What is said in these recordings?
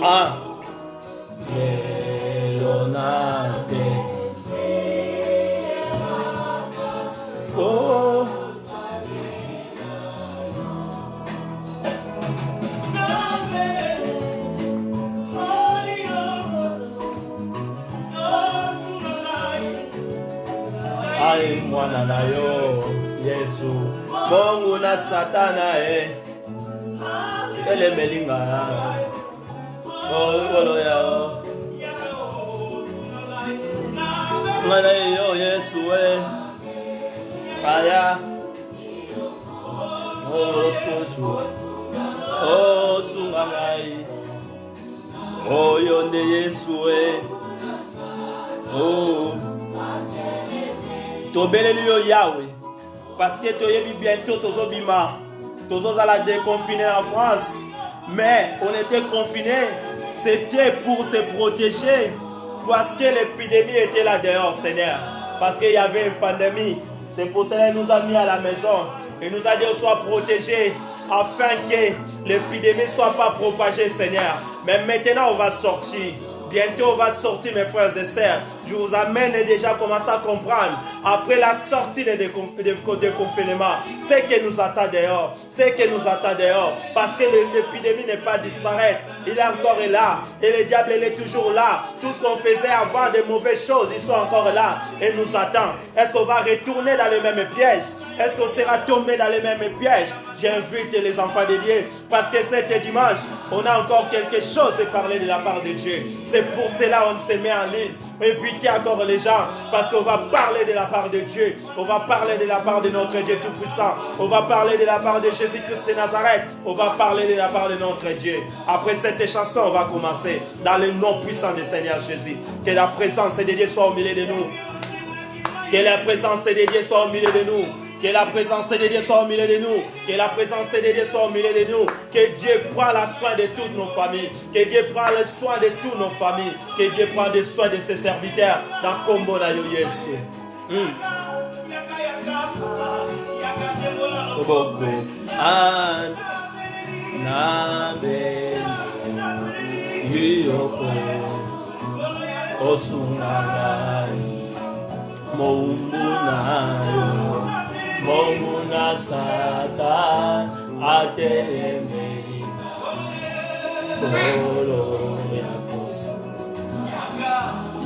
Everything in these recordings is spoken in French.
Ah, Lelonade. Oh, ai mwana na yo Yesu bongo na satana ele melinga oh ya mwana yo Yesu aya oh susu oh sungai oh yonde Yesu oh tobeleli yo Yahweh parce que toyebi bientôt tozobima tozozala déconfiné en France mais on était confinés c'était pour se protéger parce que l'épidémie était là dehors Seigneur parce qu'il y avait une pandémie c'est pour cela qu'il nous a mis à la maison et nous a dit sois protégés afin que l'épidémie ne soit pas propagée Seigneur mais maintenant on va sortir. Bientôt on va sortir mes frères et sœurs. Je vous amène et déjà commencer à comprendre. Après la sortie des confinements, ce qui nous attend dehors. Ce qui nous attend dehors. Parce que l'épidémie n'est pas disparaître. Il est encore là. Et le diable il est toujours là. Tout ce qu'on faisait avant de mauvaises choses, ils sont encore là. Et nous attend. Est-ce qu'on va retourner dans les mêmes pièges? Est-ce qu'on sera tombé dans les mêmes pièges? J'invite les enfants de Dieu parce que cet dimanche, on a encore quelque chose à parler de la part de Dieu. C'est pour cela qu'on se met en ligne. Invitez encore les gens parce qu'on va parler de la part de Dieu. On va parler de la part de notre Dieu Tout-Puissant. On va parler de la part de Jésus-Christ de Nazareth. On va parler de la part de notre Dieu. Après cette chanson, on va commencer dans le nom puissant du Seigneur Jésus. Que la présence de Dieu soit au milieu de nous. Que la présence de Dieu soit au milieu de nous. Que la présence de Dieu soit au milieu de nous. Que la présence de Dieu soit au milieu de nous. Que Dieu prenne le soin de toutes nos familles. Que Dieu prenne le soin de toutes nos familles. Que Dieu prenne le soin de ses serviteurs. Dans Combo na yo Yesu. Boko. An. Nabe. Yoko. Osungai. Moumunayo. Momuna Satan atemeri kolo yakosu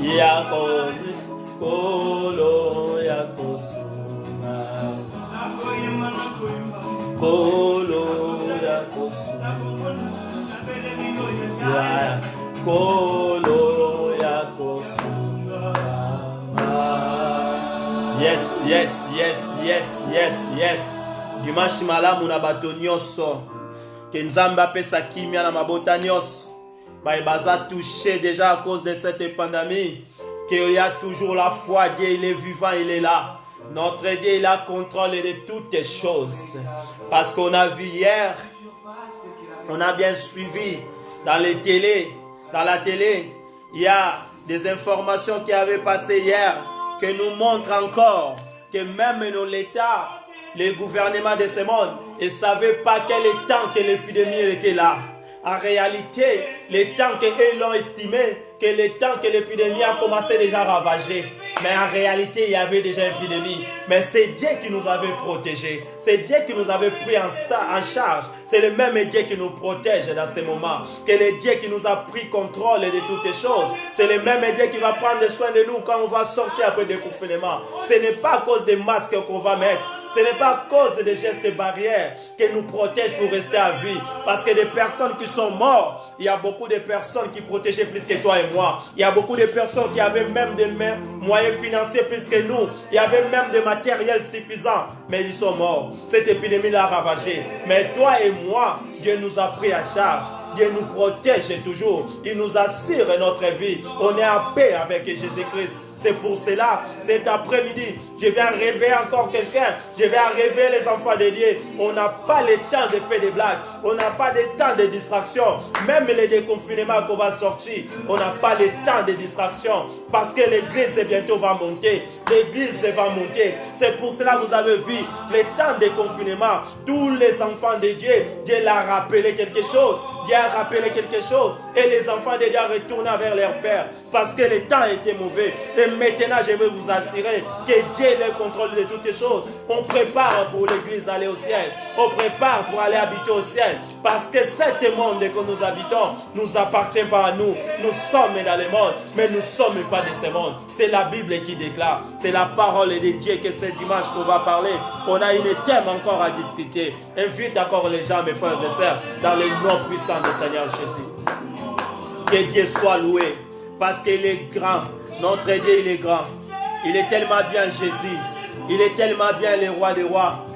yakoni kolo yakosu kolo yakosu kolo yakosu. Yes, yes, yes, yes, yes, yes. Dimanche malamu na bato nyonso. Que Nzambe apesa kimia na mabota nyonso. Baza touché déjà à cause de cette pandémie. Qu'il y a toujours la foi. Dieu il est vivant, il est là. Notre Dieu il a contrôle de toutes les choses. Parce qu'on a vu hier, on a bien suivi dans les télés, dans la télé, il y a des informations qui avaient passé hier. Que nous montre encore que même dans l'État, le gouvernement de ce monde, ne savait pas quel temps que l'épidémie était là. En réalité, les temps qu'ils l'ont estimé, que le temps que l'épidémie a commencé déjà à ravager. Mais en réalité, il y avait déjà une épidémie. Mais c'est Dieu qui nous avait protégés. C'est Dieu qui nous avait pris en charge. C'est le même Dieu qui nous protège dans ces moments. Que le Dieu qui nous a pris contrôle de toutes les choses. C'est le même Dieu qui va prendre soin de nous quand on va sortir après le confinement. Ce n'est pas à cause des masques qu'on va mettre. Ce n'est pas à cause des gestes barrières qui nous protègent pour rester à vie. Parce que des personnes qui sont mortes, il y a beaucoup de personnes qui protégeaient plus que toi et moi. Il y a beaucoup de personnes qui avaient même des moyens financiers plus que nous. Il y avait même des matériels suffisants. Mais ils sont morts. Cette épidémie l'a ravagé. Mais toi et moi, Dieu nous a pris à charge. Dieu nous protège toujours. Il nous assure notre vie. On est en paix avec Jésus-Christ. C'est pour cela, cet après-midi, je viens rêver encore quelqu'un, je vais rêver les enfants de Dieu. On n'a pas le temps de faire des blagues, on n'a pas le temps de distraction. Même les déconfinements qu'on va sortir, on n'a pas le temps de distraction parce que l'église bientôt va monter. L'église va monter. C'est pour cela que vous avez vu le temps de confinement. Tous les enfants de Dieu, Dieu leur a rappelé quelque chose. Dieu a rappelé quelque chose. Et les enfants de Dieu retournent vers leur Père parce que le temps était mauvais. Et maintenant, je veux vous assurer que Dieu est le contrôle de toutes les choses. On prépare pour l'église d'aller au ciel. On prépare pour aller habiter au ciel. Parce que cet monde que nous habitons nous appartient pas à nous. Nous sommes dans le monde, mais nous ne sommes pas de ce monde. C'est la Bible qui déclare. C'est la parole de Dieu que ce dimanche qu'on va parler. On a une thème encore à discuter. Invite encore les gens, mes frères et sœurs, dans le nom puissant du Seigneur Jésus. Que Dieu soit loué. Parce qu'il est grand. Notre Dieu, il est grand. Il est tellement bien Jésus. Il est tellement bien le roi des rois.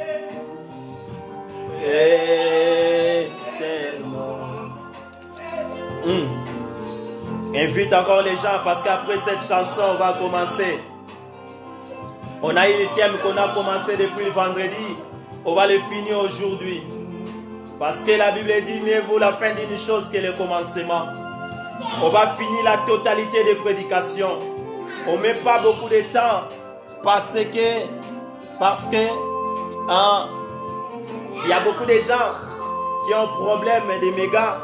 Invite encore les gens parce qu'après cette chanson, on va commencer. On a eu le thème qu'on a commencé depuis le vendredi. On va le finir aujourd'hui. Parce que la Bible dit, mieux vaut la fin d'une chose que le commencement. On va finir la totalité des prédications. On ne met pas beaucoup de temps parce que il y a beaucoup de gens qui ont problème des mégas,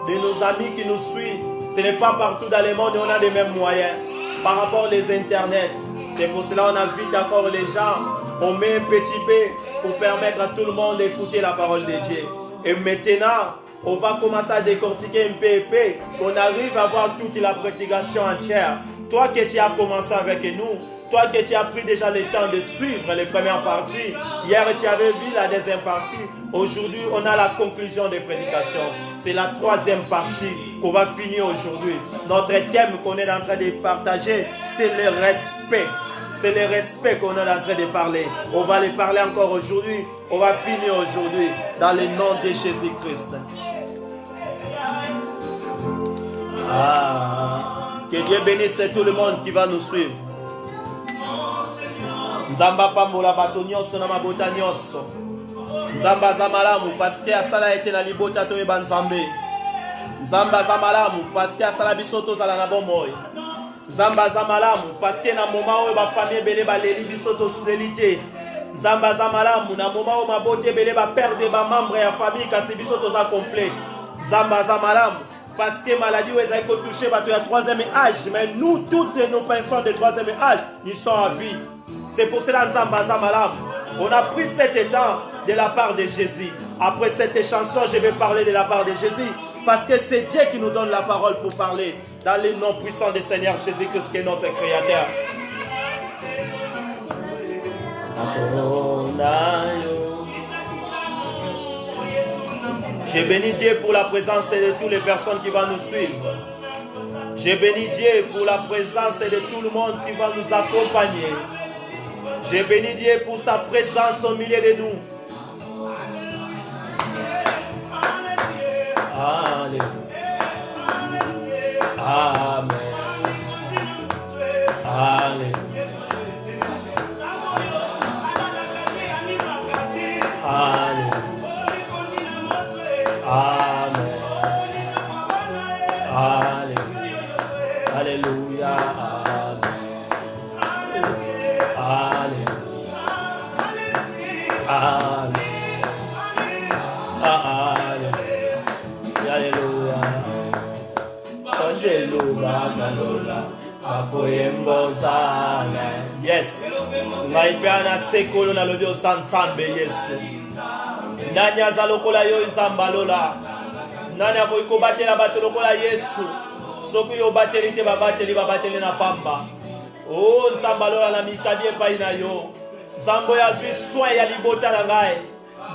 de nos amis qui nous suivent. Ce n'est pas partout dans le monde où on a les mêmes moyens par rapport aux internets. C'est pour cela qu'on invite encore les gens. On met un petit peu pour permettre à tout le monde d'écouter la parole de Dieu. Et maintenant, on va commencer à décortiquer un peu, qu'on arrive à voir toute la prédication entière. Toi que tu as commencé avec nous, toi que tu as pris déjà le temps de suivre les premières parties, hier tu avais vu la deuxième partie, aujourd'hui on a la conclusion des prédications. C'est la troisième partie qu'on va finir aujourd'hui. Notre thème qu'on est en train de partager, c'est le respect. C'est le respect qu'on est en train de parler. On va les parler encore aujourd'hui. On va finir aujourd'hui dans le nom de Jésus-Christ. Que Dieu bénisse tout le monde qui va nous suivre. Nzamba pambola bato nyonso na mabota nyonso. Nzamba za malamu parce que asala ete na libota to eba nzambe. Nzamba za malamu parce que asala biso to zala na bomoi. Nzamba za malamu parce que na moment oyo ba famille belé ba leli biso to sulelité. Nzamba za malamu na moment oyo mabote belé ba perdre ba membre ya famille kasi biso to za complet. Nzamba za malamu parce que maladie où ils ont touché bato ya 3e âge, mais nous toutes nos personnes de 3e âge, ils sont à vie. C'est pour cela Nzamba za malamu. On a pris cet état de la part de Jésus. Après cette chanson, je vais parler de la part de Jésus. Parce que c'est Dieu qui nous donne la parole pour parler. Dans le nom puissant du Seigneur Jésus-Christ qui est notre Créateur. Je bénis Dieu pour la présence de toutes les personnes qui vont nous suivre. Je bénis Dieu pour la présence de tout le monde qui va nous accompagner. Je bénis Dieu pour sa présence au milieu de nous. Alléluia. Amen. Alléluia. Alléluia. Amen. Alléluia. Alléluia. Amen. Amen. Yes. Ngaipeana sekolo na lobi osansambe Yesu. Nani azalokola yo nzambalola. Nani akoiko batela bato lokola Yesu. Soki yo bateli te babateli na pamba. Oh nzambalola na mikadi epai na yo. Nzambo ya zwi soin ya libota na ngai.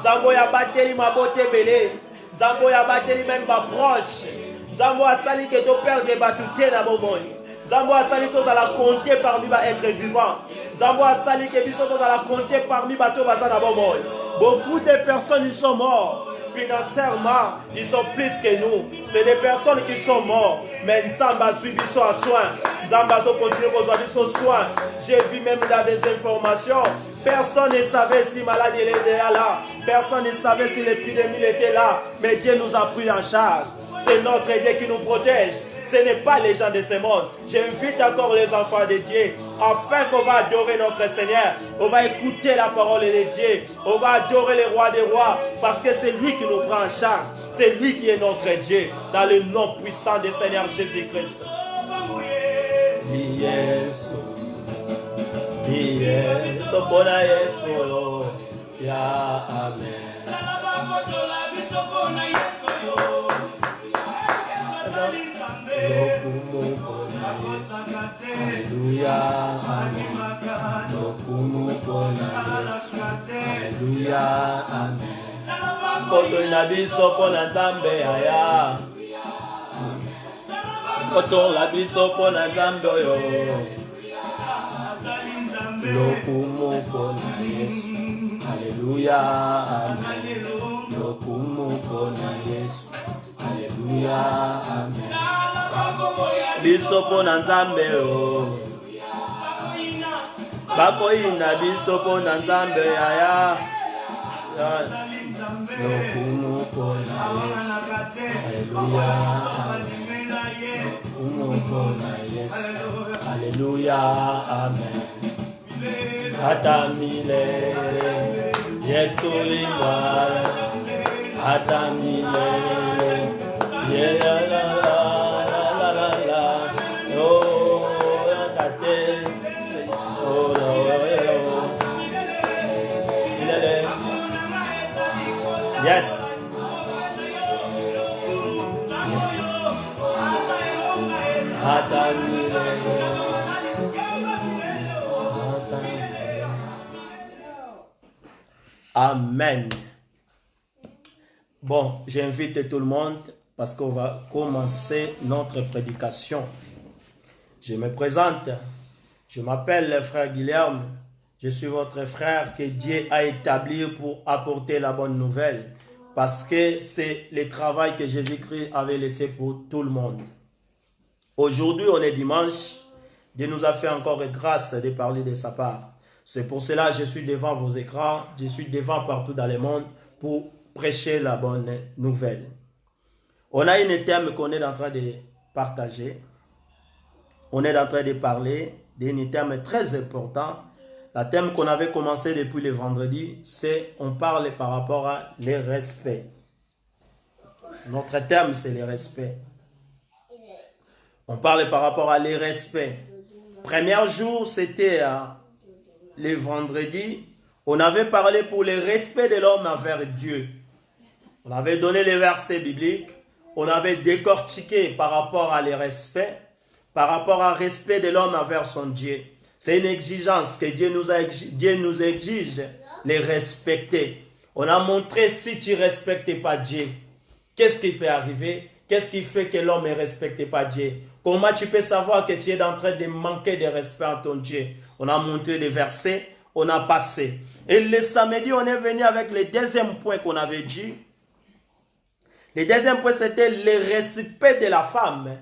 Nzambo ya bateli mabote belé. Nzambo ya bateli même ba proche. Nzambo asali ke to perdre batu te na bomoi. Nzambo asali to zala compter parmi ba être vivant. Nzambo asali ke biso to zala compter parmi bato baza na bomoi. Beaucoup de personnes ils sont morts. Financièrement, ils sont plus que nous. C'est des personnes qui sont mortes. Mais Nzamba suivi à soin. Nzamba continue à soin. J'ai vu même dans des informations. Personne ne savait si maladie était là. Personne ne savait si l'épidémie était là. Mais Dieu nous a pris en charge. C'est notre Dieu qui nous protège. Ce n'est pas les gens de ce monde. J'invite encore les enfants de Dieu afin qu'on va adorer notre Seigneur. On va écouter la parole de Dieu. On va adorer le roi des rois parce que c'est lui qui nous prend en charge. C'est lui qui est notre Dieu dans le nom puissant du Seigneur Jésus-Christ. Yesu, Yesu, bona Yesu, ya amen. Alléluia, amen. Alléluia, amen. Koto inabiso pona Nzambe aya. Koto labiso pona Nzambe yo. Lokumu pona Yesu. Alléluia, amen. Lokumu pona Yesu. Alléluia, amen. Biso pona Nzambe yo. Bako ina biso pona Nzambe aya. Lokumu pona Yesu. Alléluia, amen. Lokumu pona Yesu. Alléluia, amen. Hata milele Yesu lingwa. Hata milele la la la la la. Oh, kate. Oh, yes. Amen. Bon, j'invite tout le monde parce qu'on va commencer notre prédication. Je me présente. Je m'appelle le frère Guilherme. Je suis votre frère que Dieu a établi pour apporter la bonne nouvelle. Parce que c'est le travail que Jésus-Christ avait laissé pour tout le monde. Aujourd'hui, on est dimanche. Dieu nous a fait encore grâce de parler de sa part. C'est pour cela que je suis devant vos écrans. Je suis devant partout dans le monde pour prêcher la bonne nouvelle. On a un thème qu'on est en train de partager. On est en train de parler d'un thème très important. Le thème qu'on avait commencé depuis le vendredi, c'est on parle par rapport à le respect. Notre thème, c'est le respect. On parle par rapport à le respect. Premier jour, c'était le vendredi. On avait parlé pour le respect de l'homme envers Dieu. On avait donné les versets bibliques. On avait décortiqué par rapport à le respect, par rapport au respect de l'homme envers son Dieu. C'est une exigence que Dieu nous exige les respecter. On a montré si tu ne respectes pas Dieu, qu'est-ce qui peut arriver? Qu'est-ce qui fait que l'homme ne respecte pas Dieu? Comment tu peux savoir que tu es en train de manquer de respect à ton Dieu? On a montré des versets, on a passé. Et le samedi, on est venu avec le deuxième point qu'on avait dit. Le deuxième point, c'était le respect de la femme.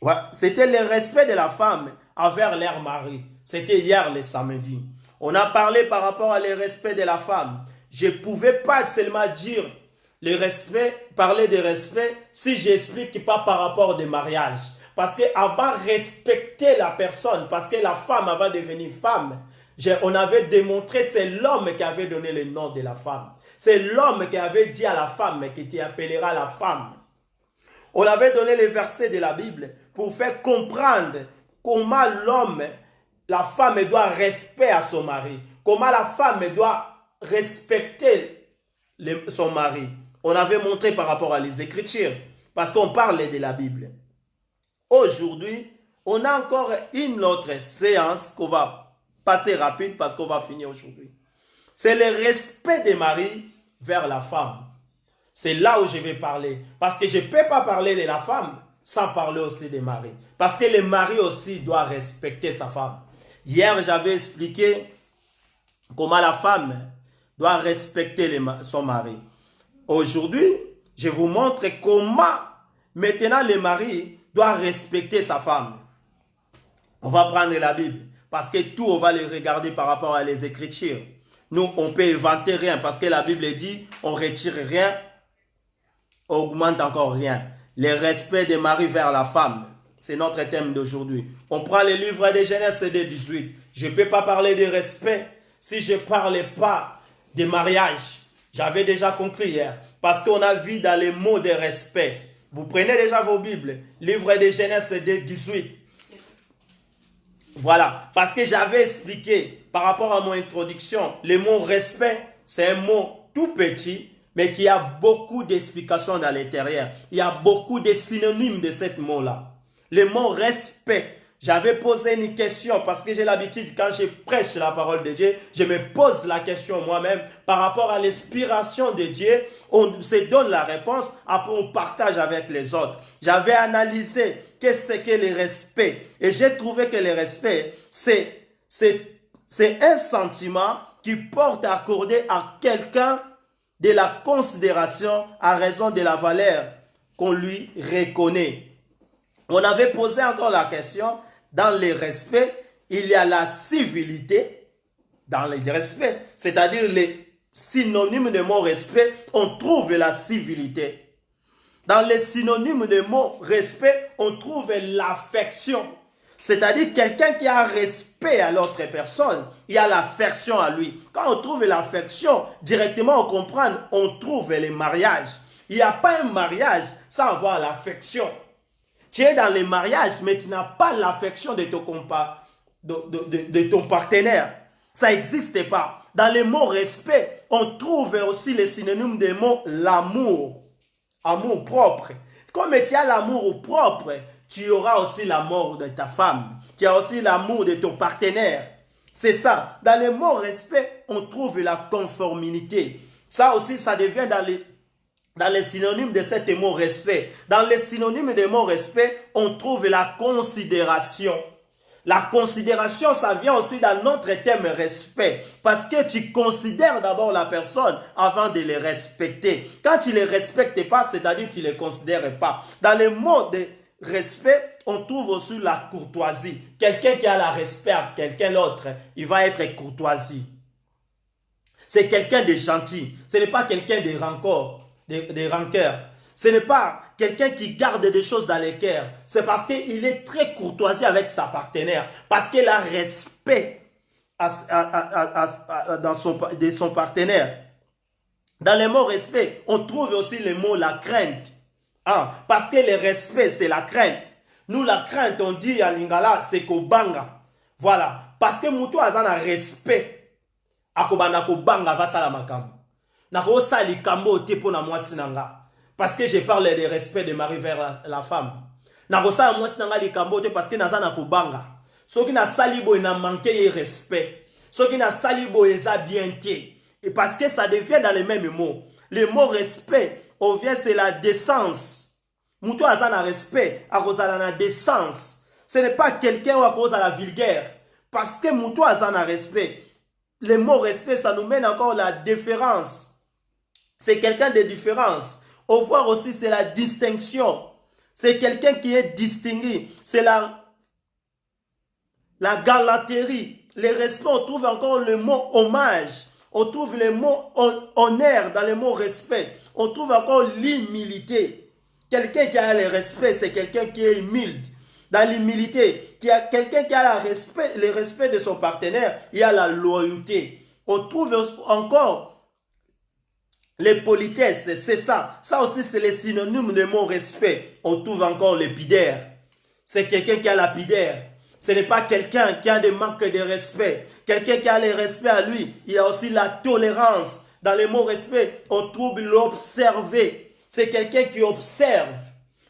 Ouais, c'était le respect de la femme envers leur mari. C'était hier le samedi. On a parlé par rapport à le respect de la femme. Je ne pouvais pas seulement dire le respect, parler de respect, si j'explique pas par rapport au mariage. Parce qu'avant de respecter la personne, parce que la femme avant de devenir femme, on avait démontré que c'est l'homme qui avait donné le nom de la femme. C'est l'homme qui avait dit à la femme que tu appelleras la femme. On avait donné les versets de la Bible pour faire comprendre comment l'homme, la femme doit respecter à son mari. Comment la femme doit respecter son mari. On avait montré par rapport à les Écritures, parce qu'on parlait de la Bible. Aujourd'hui, on a encore une autre séance qu'on va passer rapide parce qu'on va finir aujourd'hui. C'est le respect des maris vers la femme. C'est là où je vais parler. Parce que je ne peux pas parler de la femme sans parler aussi des maris. Parce que le mari aussi doit respecter sa femme. Hier, j'avais expliqué comment la femme doit respecter son mari. Aujourd'hui, je vous montre comment maintenant le mari doit respecter sa femme. On va prendre la Bible parce que tout, on va le regarder par rapport à les Écritures. Nous, on peut inventer rien parce que la Bible dit, on retire rien, on augmente encore rien. Le respect des maris vers la femme, c'est notre thème d'aujourd'hui. On prend le livre de Genèse CD 18. Je ne peux pas parler de respect si je ne parlais pas de mariage. J'avais déjà compris hier. Parce qu'on a vu dans les mots de respect. Vous prenez déjà vos Bibles. Livre de Genèse CD 18. Voilà. Parce que j'avais expliqué par rapport à mon introduction, le mot respect, c'est un mot tout petit, mais qui a beaucoup d'explications dans l'intérieur. Il y a beaucoup de synonymes de ce mot-là. Le mot respect. J'avais posé une question parce que j'ai l'habitude, quand je prêche la parole de Dieu, je me pose la question moi-même par rapport à l'inspiration de Dieu. On se donne la réponse, après on partage avec les autres. J'avais analysé qu'est-ce que le respect. Et j'ai trouvé que le respect, c'est un sentiment qui porte à accorder à quelqu'un de la considération à raison de la valeur qu'on lui reconnaît. On avait posé encore la question, dans le respect, il y a la civilité, dans le respect, c'est-à-dire les synonymes de mot respect, on trouve la civilité. Dans les synonymes de mot respect, on trouve l'affection, c'est-à-dire quelqu'un qui a respect à l'autre personne, il y a l'affection à lui. Quand on trouve l'affection, directement on comprend, on trouve le mariage. Il n'y a pas un mariage sans avoir l'affection. Tu es dans les mariages, mais tu n'as pas l'affection de ton partenaire. Ça n'existe pas. Dans le mot respect, on trouve aussi les synonymes des mots l'amour. Amour propre. Comme tu as l'amour propre, tu auras aussi l'amour de ta femme. Tu as aussi l'amour de ton partenaire. C'est ça. Dans le mot respect, on trouve la conformité. Ça aussi, ça devient dans les synonymes de cet mot respect. Dans les synonymes de mot respect, on trouve la considération. La considération, ça vient aussi dans notre thème respect. Parce que tu considères d'abord la personne avant de les respecter. Quand tu ne les respectes pas, c'est-à-dire que tu ne les considères pas. Dans le mot de respect, on trouve aussi la courtoisie. Quelqu'un qui a la respect à quelqu'un d'autre, il va être courtoisie. C'est quelqu'un de gentil. Ce n'est pas quelqu'un de rancœur. Des rancœurs. Ce n'est pas quelqu'un qui garde des choses dans les cœurs. C'est parce qu'il est très courtoisier avec sa partenaire. Parce qu'il a respect de son partenaire. Dans le mot respect, on trouve aussi le mot la crainte. Parce que le respect, c'est la crainte. Nous, la crainte, on dit à Lingala, c'est kobanga. Voilà. Parce que Moutou a un respect. Akobana kobanga va salamakambo. Parce que je parle de respect de mari vers la femme. Parce que naza na kubanga. Soki na salibo na manqué respect. Soki na salibo eza bien té. Et parce que ça devient dans les mêmes mots. Le mot respect, on vient c'est la décence. Moutou aza na respect, a cause na décence. Ce n'est pas quelqu'un ou à cause de la vulgaire. Parce que Moutou aza na respect. Le mot respect, ça nous mène encore la différence. C'est quelqu'un de différence. Au voir aussi, c'est la distinction. C'est quelqu'un qui est distingué. C'est la galanterie. Le respect, on trouve encore le mot hommage. On trouve le mot honneur dans le mot respect. On trouve encore l'humilité. Quelqu'un qui a le respect, c'est quelqu'un qui est humble. Dans l'humilité, quelqu'un qui a le respect de son partenaire, il y a la loyauté. On trouve encore les politesses, c'est ça. Ça aussi, c'est les synonymes de mon respect. On trouve encore le pidère. C'est quelqu'un qui a la pidère. Ce n'est pas quelqu'un qui a des manques de respect. Quelqu'un qui a le respect à lui. Il y a aussi la tolérance. Dans le mot respect, on trouve l'observer. C'est quelqu'un qui observe.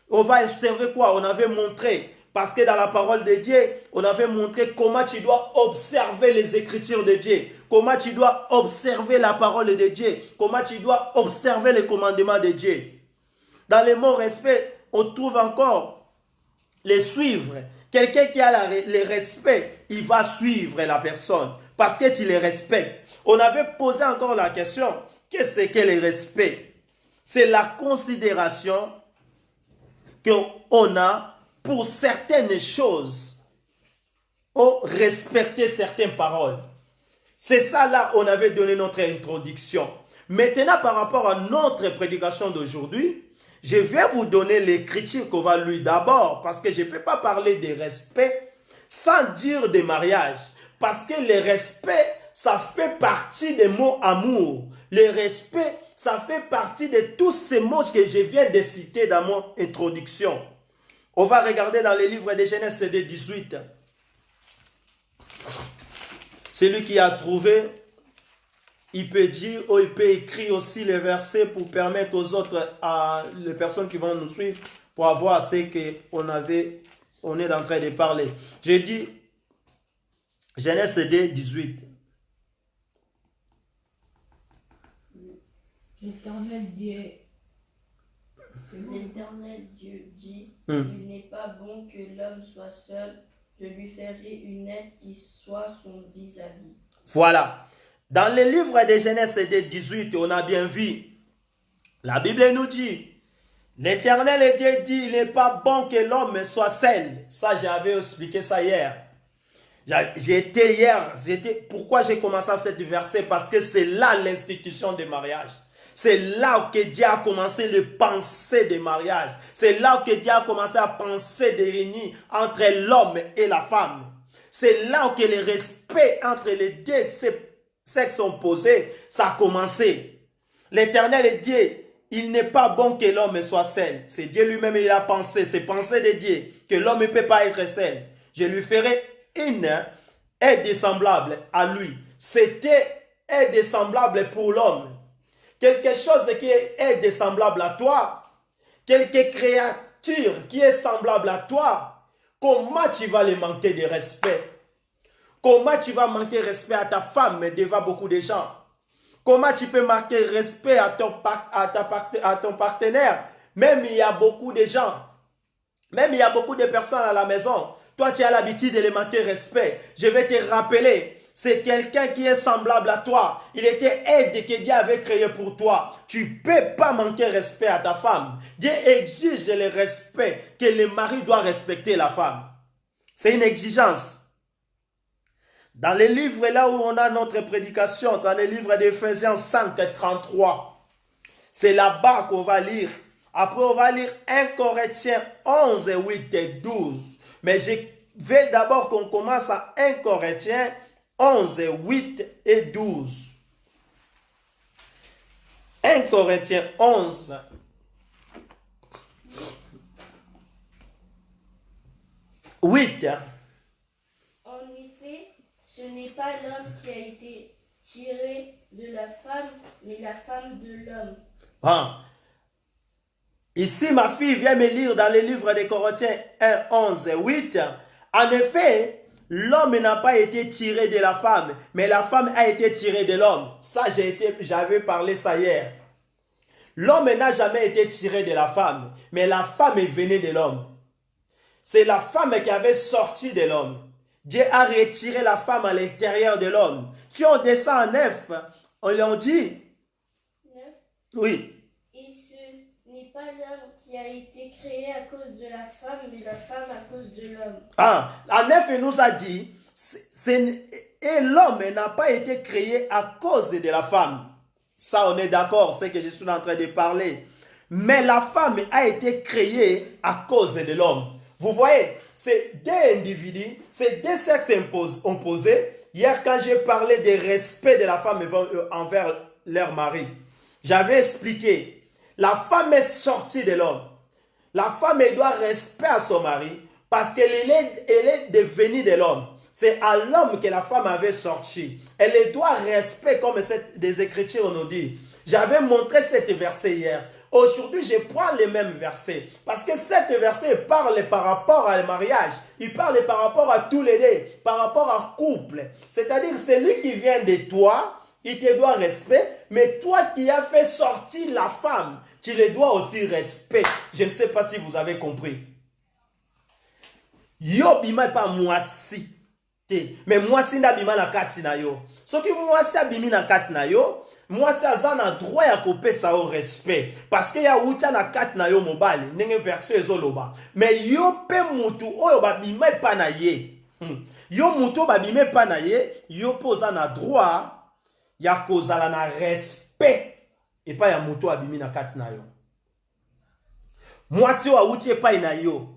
On va observer quoi? On avait montré. Parce que dans la parole de Dieu, on avait montré comment tu dois observer les Écritures de Dieu. Comment tu dois observer la parole de Dieu. Comment tu dois observer les commandements de Dieu. Dans le mot respect, on trouve encore les suivre. Quelqu'un qui a le respect, il va suivre la personne. Parce que tu les respectes. On avait posé encore la question, qu'est-ce que le respect? C'est la considération qu'on a pour certaines choses, ou respecter certaines paroles. C'est ça là, on avait donné notre introduction. Maintenant, par rapport à notre prédication d'aujourd'hui, je vais vous donner l'écriture qu'on va lire d'abord, parce que je ne peux pas parler de respect sans dire de mariage. Parce que le respect, ça fait partie des mots amour. Le respect, ça fait partie de tous ces mots que je viens de citer dans mon introduction. On va regarder dans le livre de Genèse CD 18. Celui qui a trouvé, il peut dire ou il peut écrire aussi les versets pour permettre aux autres, à les personnes qui vont nous suivre, pour avoir ce qu'on est en train de parler. J'ai dit Genèse CD 18. L'Éternel Dieu dit, il n'est pas bon que l'homme soit seul, je lui ferai une aide qui soit son vis-à-vis. Voilà. Dans le livre de Genèse CD 18, on a bien vu, la Bible nous dit, l'Éternel Dieu dit, il n'est pas bon que l'homme soit seul. Ça, j'avais expliqué ça hier. Pourquoi j'ai commencé à cet verset? Parce que c'est là l'institution du mariage. C'est là que Dieu a commencé le penser des mariages. C'est là que Dieu a commencé à penser des réunions entre l'homme et la femme. C'est là que le respect entre les deux sexes opposés, ça a commencé. L'Éternel Dieu, il n'est pas bon que l'homme soit seul. C'est Dieu lui-même, il a pensé, c'est pensée de Dieu, que l'homme ne peut pas être seul. Je lui ferai une aide semblable à lui. C'était aide semblable pour l'homme. Quelque chose qui est semblable à toi, quelque créature qui est semblable à toi, comment tu vas lui manquer de respect? Comment tu vas manquer de respect à ta femme devant beaucoup de gens? Comment tu peux manquer de respect à ton partenaire? Même il y a beaucoup de gens, même il y a beaucoup de personnes à la maison. Toi, tu as l'habitude de les manquer de respect. Je vais te rappeler, c'est quelqu'un qui est semblable à toi. Il était aide que Dieu avait créé pour toi. Tu ne peux pas manquer de respect à ta femme. Dieu exige le respect, que le mari doit respecter la femme. C'est une exigence. Dans les livres là où on a notre prédication, dans les livres d'Éphésiens 5 et 33, c'est là-bas qu'on va lire. Après, on va lire 1 Corinthiens 11, 8 et 12. Mais je veux d'abord qu'on commence à 1 Corinthiens 11, 8 et 12. 1 Corinthiens 11. En effet, ce n'est pas l'homme qui a été tiré de la femme, mais la femme de l'homme. Ah. Ici, ma fille vient me lire dans le livre de Corinthiens 1, 11, 8. En effet, l'homme n'a pas été tiré de la femme, mais la femme a été tirée de l'homme. Ça, j'avais parlé ça hier. L'homme n'a jamais été tiré de la femme, mais la femme est venue de l'homme. C'est la femme qui avait sorti de l'homme. Dieu a retiré la femme à l'intérieur de l'homme. Si on descend en 9, on lui dit... 9. Oui. Et ce n'est pas l'homme qui a été créé à cause de la femme, mais la femme à cause de l'homme. Ah, en 9, il nous a dit, et l'homme n'a pas été créé à cause de la femme. Ça, on est d'accord, c'est que je suis en train de parler. Mais la femme a été créée à cause de l'homme. Vous voyez, c'est deux individus, c'est deux sexes opposés. Hier, quand j'ai parlé du respect de la femme envers leur mari, j'avais expliqué, la femme est sortie de l'homme. La femme, elle doit respect à son mari parce qu'elle est devenue de l'homme. C'est à l'homme que la femme avait sorti. Elle doit respect comme des Écritures nous dit. J'avais montré cet verset hier. Aujourd'hui, je prends les mêmes versets. Parce que cet verset parle par rapport à le mariage. Il parle par rapport à tous les deux. Par rapport à couple. C'est-à-dire, celui qui vient de toi, il te doit respect. Mais toi qui as fait sortir la femme, tu le dois aussi respect. Je ne sais pas si vous avez compris. Yo bima pas moi si. Mais moi, si n'abima na kati na yo. Ce que moi, si abimi na kati na yo, moi, si azan a droit ya kope sa au respect. Parce que ya outa na kati na yo mobali, nenge verset ezoloba. Mais yo pe mutu oyo babima pa na ye. Yo mutu babime pa na ye, yo poza na droit ya kozala na respect. Et pas ya mutu abimi na kati na yo. Moi, si yo outi pa na yo,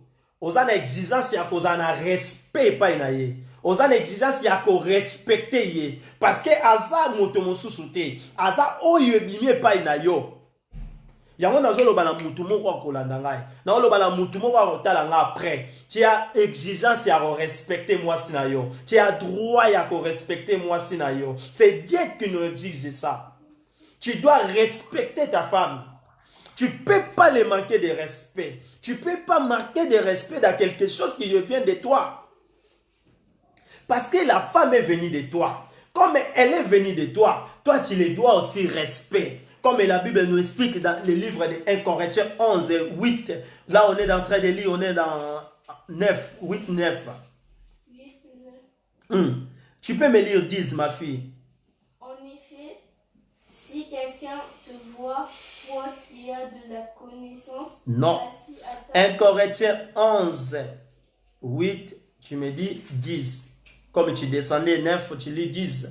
oza na exigence ya kozala na respect pa na ye. Oza na exigence ya ko respecter ye. Parce que aza moto mosusu te. Aza oyo ebimi epai na yo. Yango nazoloba na mutu moko akolanda ngai. Nazoloba na mutu moko akotala nga après. Tu as exigence ya ko respecter mwasi na yo. Tu as droit ya ko respecter mwasi na yo. C'est Dieu qui nous exige ça. Tu dois respecter ta femme. Tu ne peux pas le manquer de respect. Tu ne peux pas manquer de respect dans quelque chose qui vient de toi. Parce que la femme est venue de toi. Comme elle est venue de toi, toi tu les dois aussi respect. Comme la Bible nous explique dans le livre de 1 Corinthiens 11, 8. Là on est en train de lire, on est dans 9, 8, 9. 8, 9. Tu peux me lire 10 ma fille. En effet, si quelqu'un te voit, toi qui as de la connaissance, non. 1 Corinthiens 11, 8, tu me dis 10. Comme tu descendais 9, tu lis 10.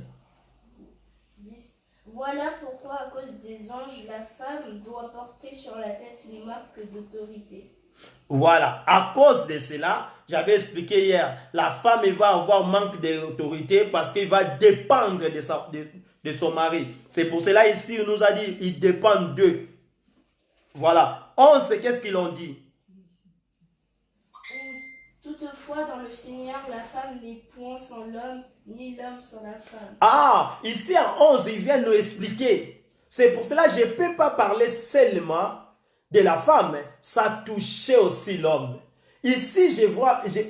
10. Voilà pourquoi, à cause des anges, la femme doit porter sur la tête une marque d'autorité. Voilà, à cause de cela, j'avais expliqué hier, la femme elle va avoir manque d'autorité parce qu'il va dépendre de son mari. C'est pour cela ici, on nous a dit, il dépend d'eux. Voilà. 11, qu'est-ce qu'ils ont dit? Toutefois, dans le Seigneur, la femme n'est point sans l'homme, ni l'homme sans la femme. Ah, ici en 11, il vient nous expliquer. C'est pour cela que je ne peux pas parler seulement de la femme, ça touchait aussi l'homme. Ici,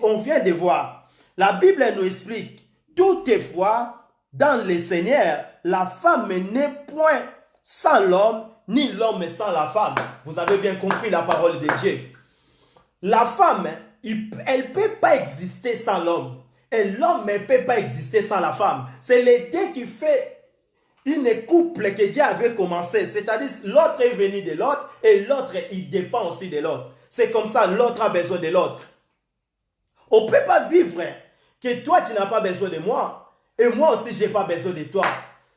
on vient de voir, la Bible nous explique, toutefois, dans le Seigneur, la femme n'est point sans l'homme, ni l'homme sans la femme. Vous avez bien compris la parole de Dieu. La femme, elle ne peut pas exister sans l'homme. Et l'homme ne peut pas exister sans la femme. C'est le Dieu qui fait une couple que Dieu avait commencé. C'est-à-dire l'autre est venu de l'autre et l'autre, il dépend aussi de l'autre. C'est comme ça, l'autre a besoin de l'autre. On ne peut pas vivre que toi, tu n'as pas besoin de moi et moi aussi, je n'ai pas besoin de toi.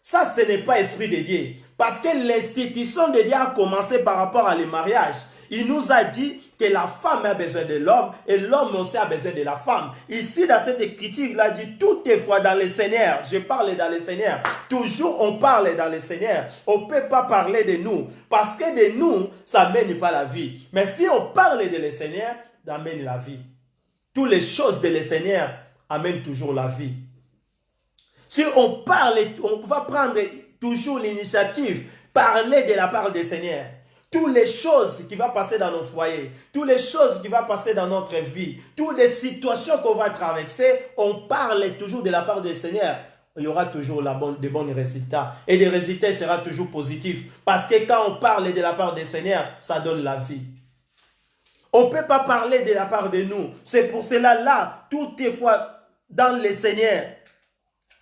Ça, ce n'est pas l'esprit de Dieu. Parce que l'institution de Dieu a commencé par rapport à le mariage. Il nous a dit que la femme a besoin de l'homme et l'homme aussi a besoin de la femme. Ici, dans cette écriture, il a dit toutefois dans le Seigneur. Je parle dans le Seigneur. Toujours, on parle dans le Seigneur. On ne peut pas parler de nous. Parce que de nous, ça ne mène pas la vie. Mais si on parle de le Seigneur, ça mène la vie. Toutes les choses de le Seigneur amènent toujours la vie. Si on parle, on va prendre toujours l'initiative, parler de la part du Seigneur. Toutes les choses qui vont passer dans nos foyers, toutes les choses qui vont passer dans notre vie, toutes les situations qu'on va traverser, on parle toujours de la part du Seigneur. Il y aura toujours de bons résultats. Et les résultats seront toujours positifs. Parce que quand on parle de la part du Seigneur, ça donne la vie. On ne peut pas parler de la part de nous. C'est pour cela, là, toutefois, dans le Seigneur,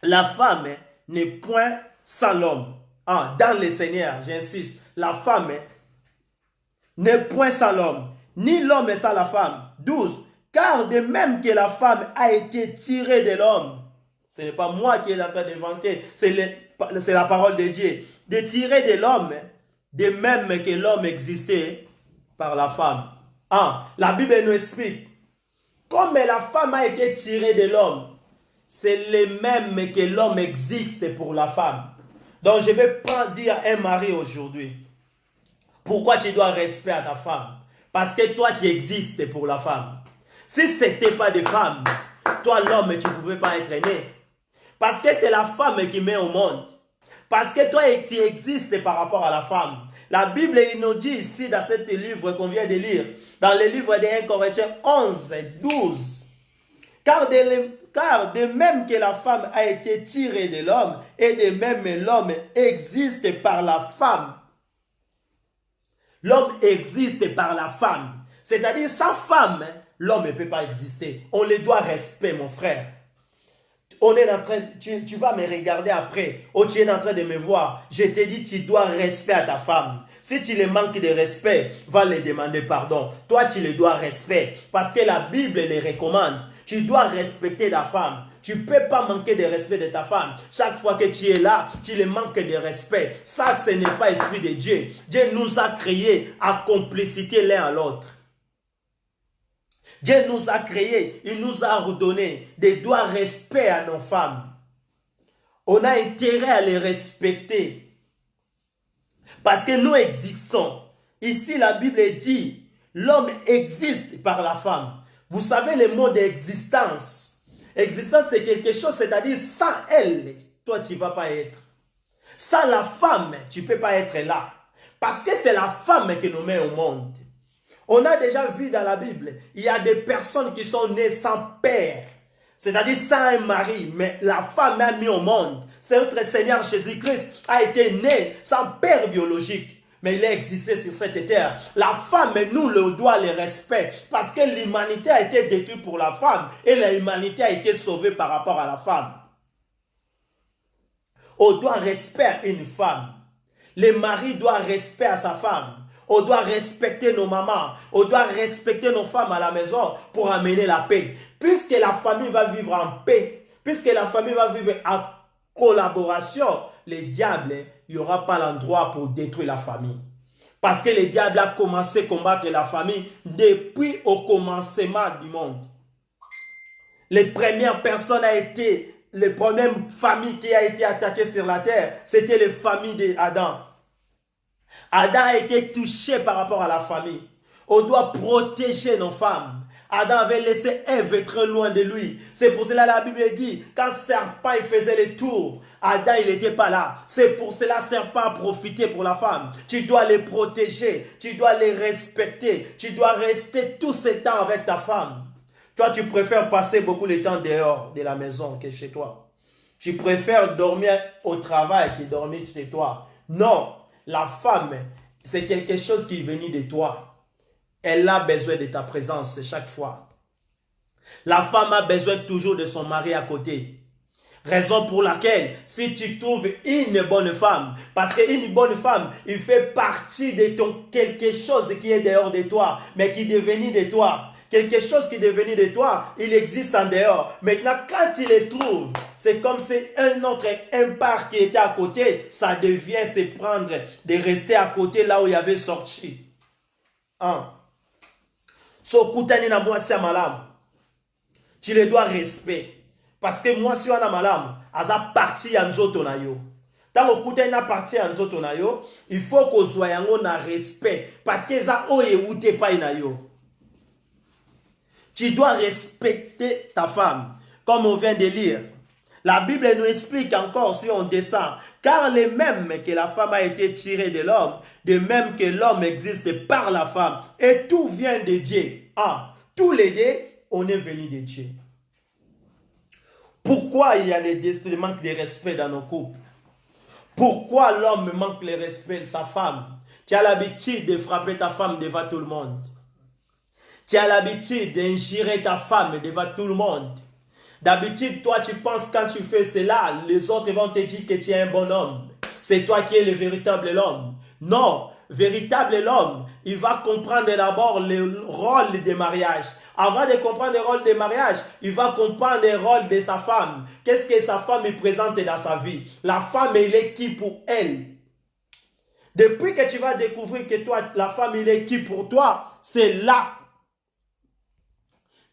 la femme n'est point sans l'homme. Ah, dans le Seigneur, j'insiste, la femme n'est point sans l'homme, ni l'homme sans la femme. 12. Car de même que la femme a été tirée de l'homme, ce n'est pas moi qui est en train d'inventer, c'est la parole de Dieu. De tirer de l'homme, de même que l'homme existait par la femme. Ah, la Bible nous explique, comme la femme a été tirée de l'homme, c'est le même que l'homme existe pour la femme. Donc je vais pas dire à un mari aujourd'hui, pourquoi tu dois respect à ta femme? Parce que toi tu existes pour la femme. Si ce n'était pas de femme, toi l'homme tu ne pouvais pas être né. Parce que c'est la femme qui met au monde. Parce que toi tu existes par rapport à la femme. La Bible il nous dit ici dans ce livre qu'on vient de lire, dans le livre de 1 Corinthiens 11, 12, car de même que la femme a été tirée de l'homme, et de même l'homme existe par la femme. L'homme existe par la femme. C'est-à-dire, sans femme, l'homme ne peut pas exister. On lui doit respect, mon frère. On est en train, tu vas me regarder après, ou tu es en train de me voir. Je te dis, tu dois respect à ta femme. Si tu le manques de respect, va lui demander pardon. Toi, tu le dois respect. Parce que la Bible le recommande. Tu dois respecter ta femme. Tu ne peux pas manquer de respect de ta femme. Chaque fois que tu es là, tu le manques de respect. Ça, ce n'est pas l'esprit de Dieu. Dieu nous a créés à complicité l'un à l'autre. Dieu nous a créés, il nous a redonné des droits respect à nos femmes. On a intérêt à les respecter. Parce que nous existons. Ici, la Bible dit, l'homme existe par la femme. Vous savez le mot d'existence. Existence, c'est quelque chose, c'est-à-dire sans elle, toi, tu ne vas pas être. Sans la femme, tu ne peux pas être là. Parce que c'est la femme qui nous met au monde. On a déjà vu dans la Bible, il y a des personnes qui sont nées sans père, c'est-à-dire sans un mari, mais la femme a mis au monde. C'est notre Seigneur Jésus-Christ a été né sans père biologique, mais il a existé sur cette terre. La femme, nous, le doit le respect, parce que l'humanité a été détruite pour la femme, et l'humanité a été sauvée par rapport à la femme. On doit respect à une femme. Le mari doit respect à sa femme. On doit respecter nos mamans. On doit respecter nos femmes à la maison pour amener la paix. Puisque la famille va vivre en paix, puisque la famille va vivre en collaboration, le diable, il n'y aura pas l'endroit pour détruire la famille. Parce que le diable a commencé à combattre la famille depuis au commencement du monde. Les premières personnes a été, les premières familles qui a été attaquées sur la terre, c'était les familles d'Adam. Adam a été touché par rapport à la famille. On doit protéger nos femmes. Adam avait laissé Ève très loin de lui. C'est pour cela que la Bible dit, quand serpent il faisait le tour, Adam il n'était pas là. C'est pour cela que serpent a profité pour la femme. Tu dois les protéger, tu dois les respecter, tu dois rester tout ce temps avec ta femme. Toi, tu préfères passer beaucoup de temps dehors de la maison que chez toi. Tu préfères dormir au travail que dormir chez toi. Non. La femme, c'est quelque chose qui est venu de toi. Elle a besoin de ta présence chaque fois. La femme a besoin toujours de son mari à côté. Raison pour laquelle, si tu trouves une bonne femme, parce qu'une bonne femme, il fait partie de ton quelque chose qui est dehors de toi, mais qui est devenu de toi. Quelque chose qui est devenu de toi, il existe en dehors. Maintenant, quand tu le trouves, c'est comme si un autre impact qui était à côté, ça devient se prendre, de rester à côté là où il y avait sorti. So, kutani na moi c'est malam. Tu le dois respect. Parce que moi, si on a malam, aza parti en zoto na yo. Tant que kutani na parti en zoto na yo, il faut qu'on soit en respect. Parce que ça, oye ou te pa na yo. Tu dois respecter ta femme, comme on vient de lire. La Bible nous explique encore, si on descend, car les mêmes que la femme a été tirée de l'homme, de même que l'homme existe par la femme, et tout vient de Dieu. Tous les deux, on est venu de Dieu. Pourquoi il y a le manque de respect dans nos couples? Pourquoi l'homme manque le respect de sa femme? Tu as l'habitude de frapper ta femme devant tout le monde. Tu as l'habitude d'injurer ta femme devant tout le monde. D'habitude, toi, tu penses quand tu fais cela, les autres vont te dire que tu es un bon homme. C'est toi qui es le véritable homme. Non, véritable homme, il va comprendre d'abord le rôle des mariages. Avant de comprendre le rôle des mariages, il va comprendre le rôle de sa femme. Qu'est-ce que sa femme lui présente dans sa vie? La femme, elle est qui pour elle? Depuis que tu vas découvrir que toi, la femme, elle est qui pour toi, c'est là.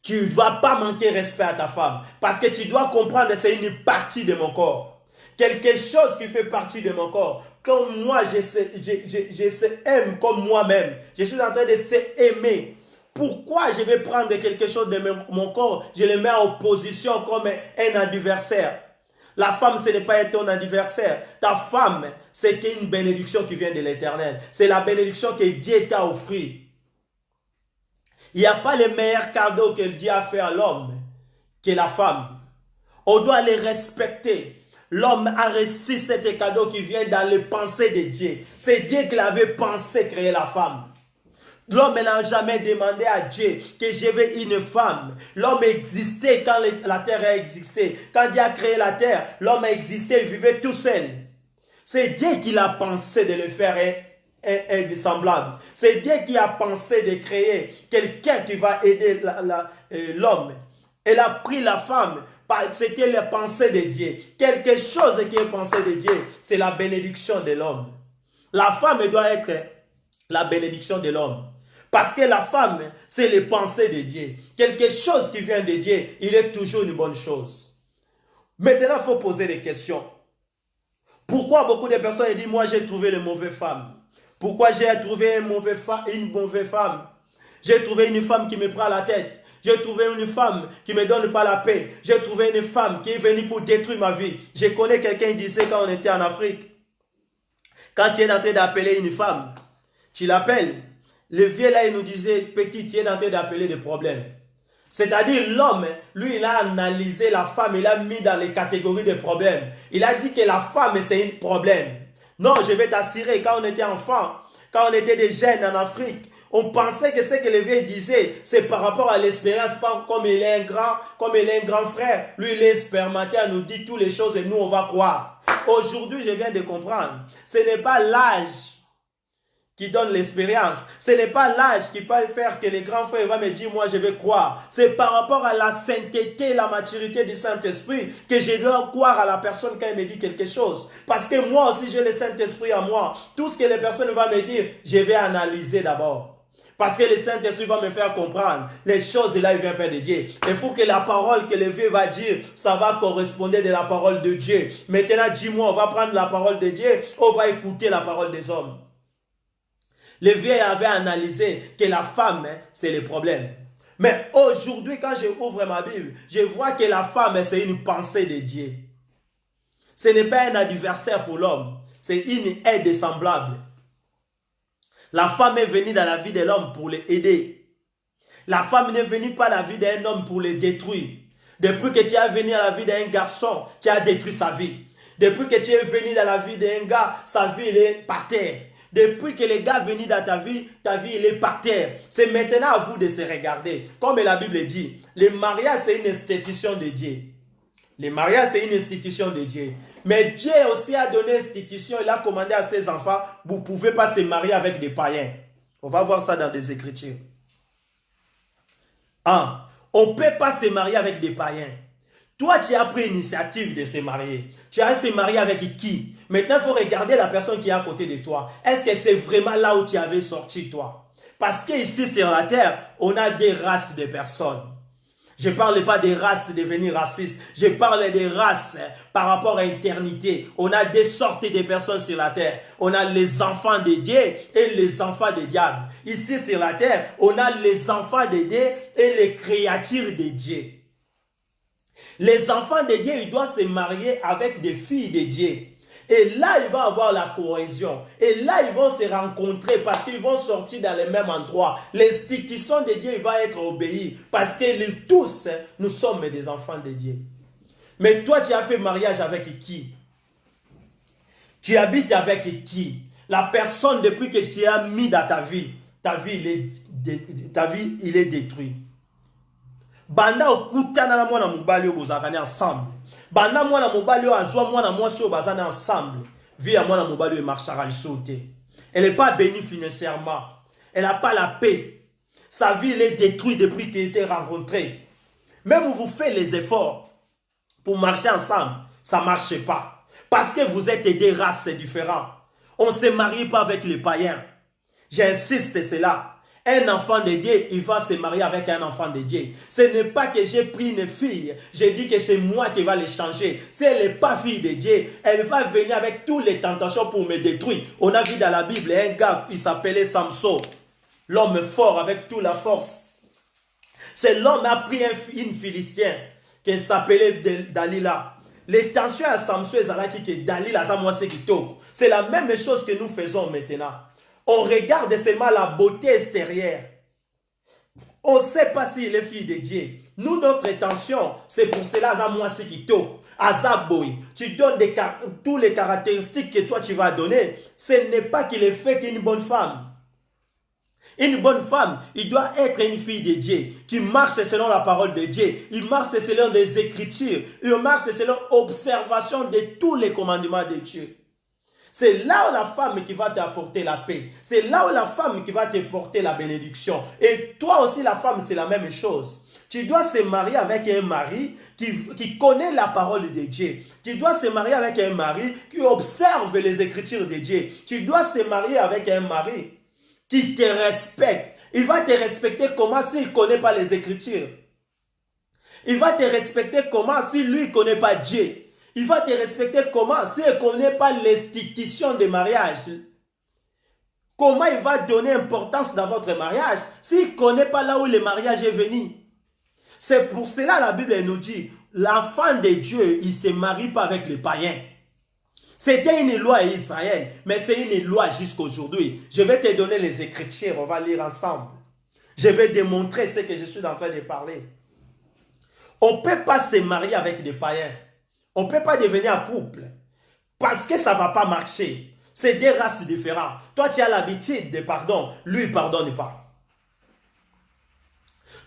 Tu ne vas pas manquer respect à ta femme. Parce que tu dois comprendre que c'est une partie de mon corps. Quelque chose qui fait partie de mon corps. Comme moi, je s'aime comme moi-même. Je suis en train de s'aimer. Pourquoi je vais prendre quelque chose de mon corps, je le mets en opposition comme un adversaire? La femme, ce n'est pas ton adversaire. Ta femme, c'est une bénédiction qui vient de l'Éternel. C'est la bénédiction que Dieu t'a offerte. Il n'y a pas le meilleur cadeau que Dieu a fait à l'homme que la femme. On doit les respecter. L'homme a reçu cet cadeau qui vient dans les pensées de Dieu. C'est Dieu qui l'avait pensé créer la femme. L'homme n'a jamais demandé à Dieu que je veux une femme. L'homme existait quand la terre a existé. Quand Dieu a créé la terre, l'homme a existé, il vivait tout seul. C'est Dieu qui l'a pensé de le faire semblable. C'est Dieu qui a pensé de créer quelqu'un qui va aider l'homme. Elle a pris la femme. C'était la pensée de Dieu. Quelque chose qui est pensée de Dieu, c'est la bénédiction de l'homme. La femme doit être la bénédiction de l'homme. Parce que la femme, c'est les pensées de Dieu. Quelque chose qui vient de Dieu, il est toujours une bonne chose. Maintenant, il faut poser des questions. Pourquoi beaucoup de personnes disent, moi j'ai trouvé une mauvaise femme? Pourquoi j'ai trouvé une mauvaise femme? J'ai trouvé une femme qui me prend la tête. J'ai trouvé une femme qui ne me donne pas la paix. J'ai trouvé une femme qui est venue pour détruire ma vie. Je connais quelqu'un qui disait quand on était en Afrique, quand tu es en train d'appeler une femme, tu l'appelles. Le vieux là, il nous disait, petit, tu es en train d'appeler des problèmes. C'est-à-dire l'homme, lui, il a analysé la femme, il a mis dans les catégories de problèmes. Il a dit que la femme, c'est un problème. Non, je vais t'assurer, quand on était enfant, quand on était des jeunes en Afrique, on pensait que ce que le vieux disait, c'est par rapport à l'expérience, comme il est un grand frère. Lui, il est spermateur, nous dit toutes les choses et nous, on va croire. Aujourd'hui, je viens de comprendre. Ce n'est pas l'âge qui donne l'expérience. Ce n'est pas l'âge qui peut faire que les grands frères vont me dire, moi je vais croire. C'est par rapport à la sainteté, la maturité du Saint-Esprit que je dois croire à la personne quand elle me dit quelque chose. Parce que moi aussi j'ai le Saint-Esprit en moi. Tout ce que les personnes vont me dire, je vais analyser d'abord. Parce que le Saint-Esprit va me faire comprendre les choses là, il vient faire de Dieu. Il faut que la parole que le vieux va dire, ça va correspondre de la parole de Dieu. Maintenant, dis-moi, on va prendre la parole de Dieu, on va écouter la parole des hommes. Le vieux avait analysé que la femme, c'est le problème. Mais aujourd'hui, quand je ouvre ma Bible, je vois que la femme, c'est une pensée de Dieu. Ce n'est pas un adversaire pour l'homme, c'est une aide semblable. La femme est venue dans la vie de l'homme pour l'aider. La femme n'est venue pas dans la vie d'un homme pour le détruire. Depuis que tu es venu dans la vie d'un garçon, tu as détruit sa vie. Depuis que tu es venu dans la vie d'un gars, sa vie elle est par terre. Depuis que les gars viennent dans ta vie, il est par terre. C'est maintenant à vous de se regarder. Comme la Bible dit, le mariage, c'est une institution de Dieu. Le mariage, c'est une institution de Dieu. Mais Dieu aussi a donné une institution. Il a commandé à ses enfants, vous ne pouvez pas se marier avec des païens. On va voir ça dans des Écritures. On ne peut pas se marier avec des païens. Toi, tu as pris l'initiative de se marier. Tu as se marier avec qui? Maintenant, il faut regarder la personne qui est à côté de toi. Est-ce que c'est vraiment là où tu avais sorti, toi? Parce qu'ici, sur la terre, on a des races de personnes. Je ne parle pas des races de devenir racistes. Je parle des races par rapport à l'éternité. On a des sortes de personnes sur la terre. On a les enfants de Dieu et les enfants du diable. Ici, sur la terre, on a les enfants de Dieu et les créatures de Dieu. Les enfants de Dieu, ils doivent se marier avec des filles de Dieu. Et là, ils vont avoir la cohésion. Et là, ils vont se rencontrer parce qu'ils vont sortir dans le même endroit. L'institution de Dieu va être obéie parce que nous tous, nous sommes des enfants de Dieu. Mais toi, tu as fait mariage avec qui? Tu habites avec qui? La personne, depuis que tu as mis dans ta vie, il est détruit. Banda okutana na mwana mobali obozakani ensemble. Banda mwana mobali azwa mwana mwasi obazana ensemble. Vie ya mwana mobali marchera sauter. Elle n'est pas bénie financièrement. Elle n'a pas la paix. Sa vie elle est détruite depuis qu'elle était rencontrée. Même vous faites les efforts pour marcher ensemble, ça ne marche pas. Parce que vous êtes des races différentes. On ne se marie pas avec les païens. J'insiste cela. Un enfant de Dieu, il va se marier avec un enfant de Dieu. Ce n'est pas que j'ai pris une fille, j'ai dit que c'est moi qui va les changer. Si elle n'est pas fille de Dieu, elle va venir avec toutes les tentations pour me détruire. On a vu dans la Bible un gars qui s'appelait Samson, l'homme fort avec toute la force. C'est l'homme qui a pris une Philistin qui s'appelait Dalila. Les tensions à Samson, c'est Dalila, c'est la même chose que nous faisons maintenant. On regarde seulement la beauté extérieure. On ne sait pas s'il est fille de Dieu. Nous, notre intention, c'est pour cela, tu donnes toutes les caractéristiques que toi tu vas donner. Ce n'est pas qu'il est fait qu'une bonne femme. Une bonne femme, il doit être une fille de Dieu, qui marche selon la parole de Dieu. Il marche selon les Écritures. Il marche selon l'observation de tous les commandements de Dieu. C'est là où la femme qui va t'apporter la paix. C'est là où la femme qui va te porter la bénédiction. Et toi aussi, la femme, c'est la même chose. Tu dois se marier avec un mari qui connaît la parole de Dieu. Tu dois se marier avec un mari qui observe les Écritures de Dieu. Tu dois se marier avec un mari qui te respecte. Il va te respecter comment s'il ne connaît pas les Écritures. Il va te respecter comment s'il lui ne connaît pas Dieu. Il va te respecter comment s'il ne connaît pas l'institution de mariage. Comment il va donner importance dans votre mariage s'il ne connaît pas là où le mariage est venu. C'est pour cela la Bible nous dit, l'enfant de Dieu, il ne se marie pas avec les païens. C'était une loi à Israël, mais c'est une loi jusqu'à aujourd'hui. Je vais te donner les Écritures, on va lire ensemble. Je vais démontrer ce que je suis en train de parler. On ne peut pas se marier avec des païens. On ne peut pas devenir un couple. Parce que ça ne va pas marcher. C'est des races différentes. Toi, tu as l'habitude de pardon. Lui, il ne pardonne pas.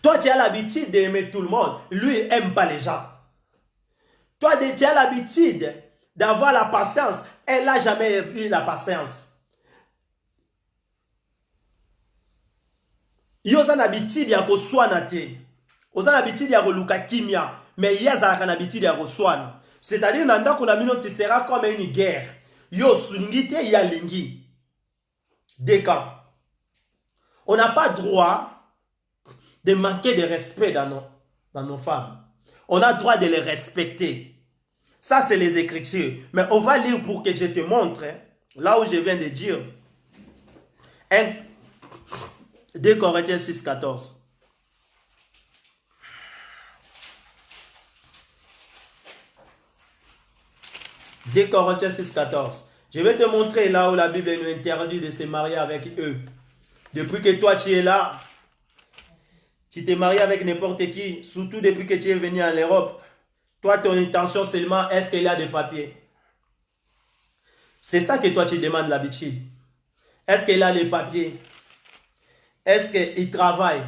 Toi, tu as l'habitude d'aimer tout le monde. Lui, il n'aime pas les gens. Toi, tu as l'habitude d'avoir la patience. Elle n'a jamais eu la patience. Yo ont l'habitude de koswana te. Ils ont l'habitude de koluka kimia. Mais ils ont l'habitude de koswana. C'est-à-dire, ce sera comme une guerre. Yo sungi te ya lingi. Des camps. On n'a pas droit de manquer de respect dans nos femmes. On a droit de les respecter. Ça, c'est les Écritures. Mais on va lire pour que je te montre, hein, là où je viens de dire. 2 Corinthiens 6, 14. « 2 Corinthiens 6, 14. Je vais te montrer là où la Bible nous interdit de se marier avec eux. Depuis que toi tu es là, tu t'es marié avec n'importe qui, surtout depuis que tu es venu en Europe. Toi, ton intention seulement, est-ce qu'il y a des papiers? C'est ça que toi tu demandes l'habitude. Est-ce qu'il a les papiers? Est-ce qu'il travaille?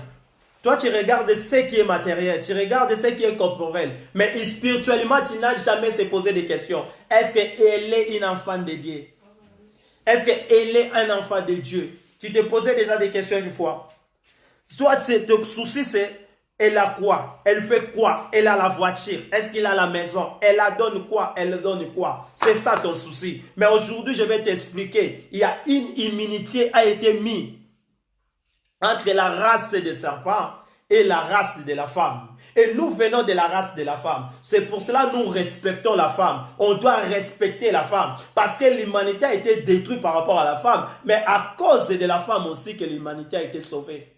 Toi, tu regardes ce qui est matériel, tu regardes ce qui est corporel. Mais spirituellement, tu n'as jamais se poser des questions. Est-ce qu'elle est une enfant de Dieu? Est-ce qu'elle est un enfant de Dieu? Tu te posais déjà des questions une fois. Toi, ton souci, c'est elle a quoi? Elle fait quoi? Elle a la voiture. Est-ce qu'il a la maison? Elle la donne quoi? Elle donne quoi? C'est ça ton souci. Mais aujourd'hui, je vais t'expliquer. Il y a une immunité qui a été mise entre la race des serpents et la race de la femme. Et nous venons de la race de la femme. C'est pour cela que nous respectons la femme. On doit respecter la femme. Parce que l'humanité a été détruite par rapport à la femme. Mais à cause de la femme aussi que l'humanité a été sauvée.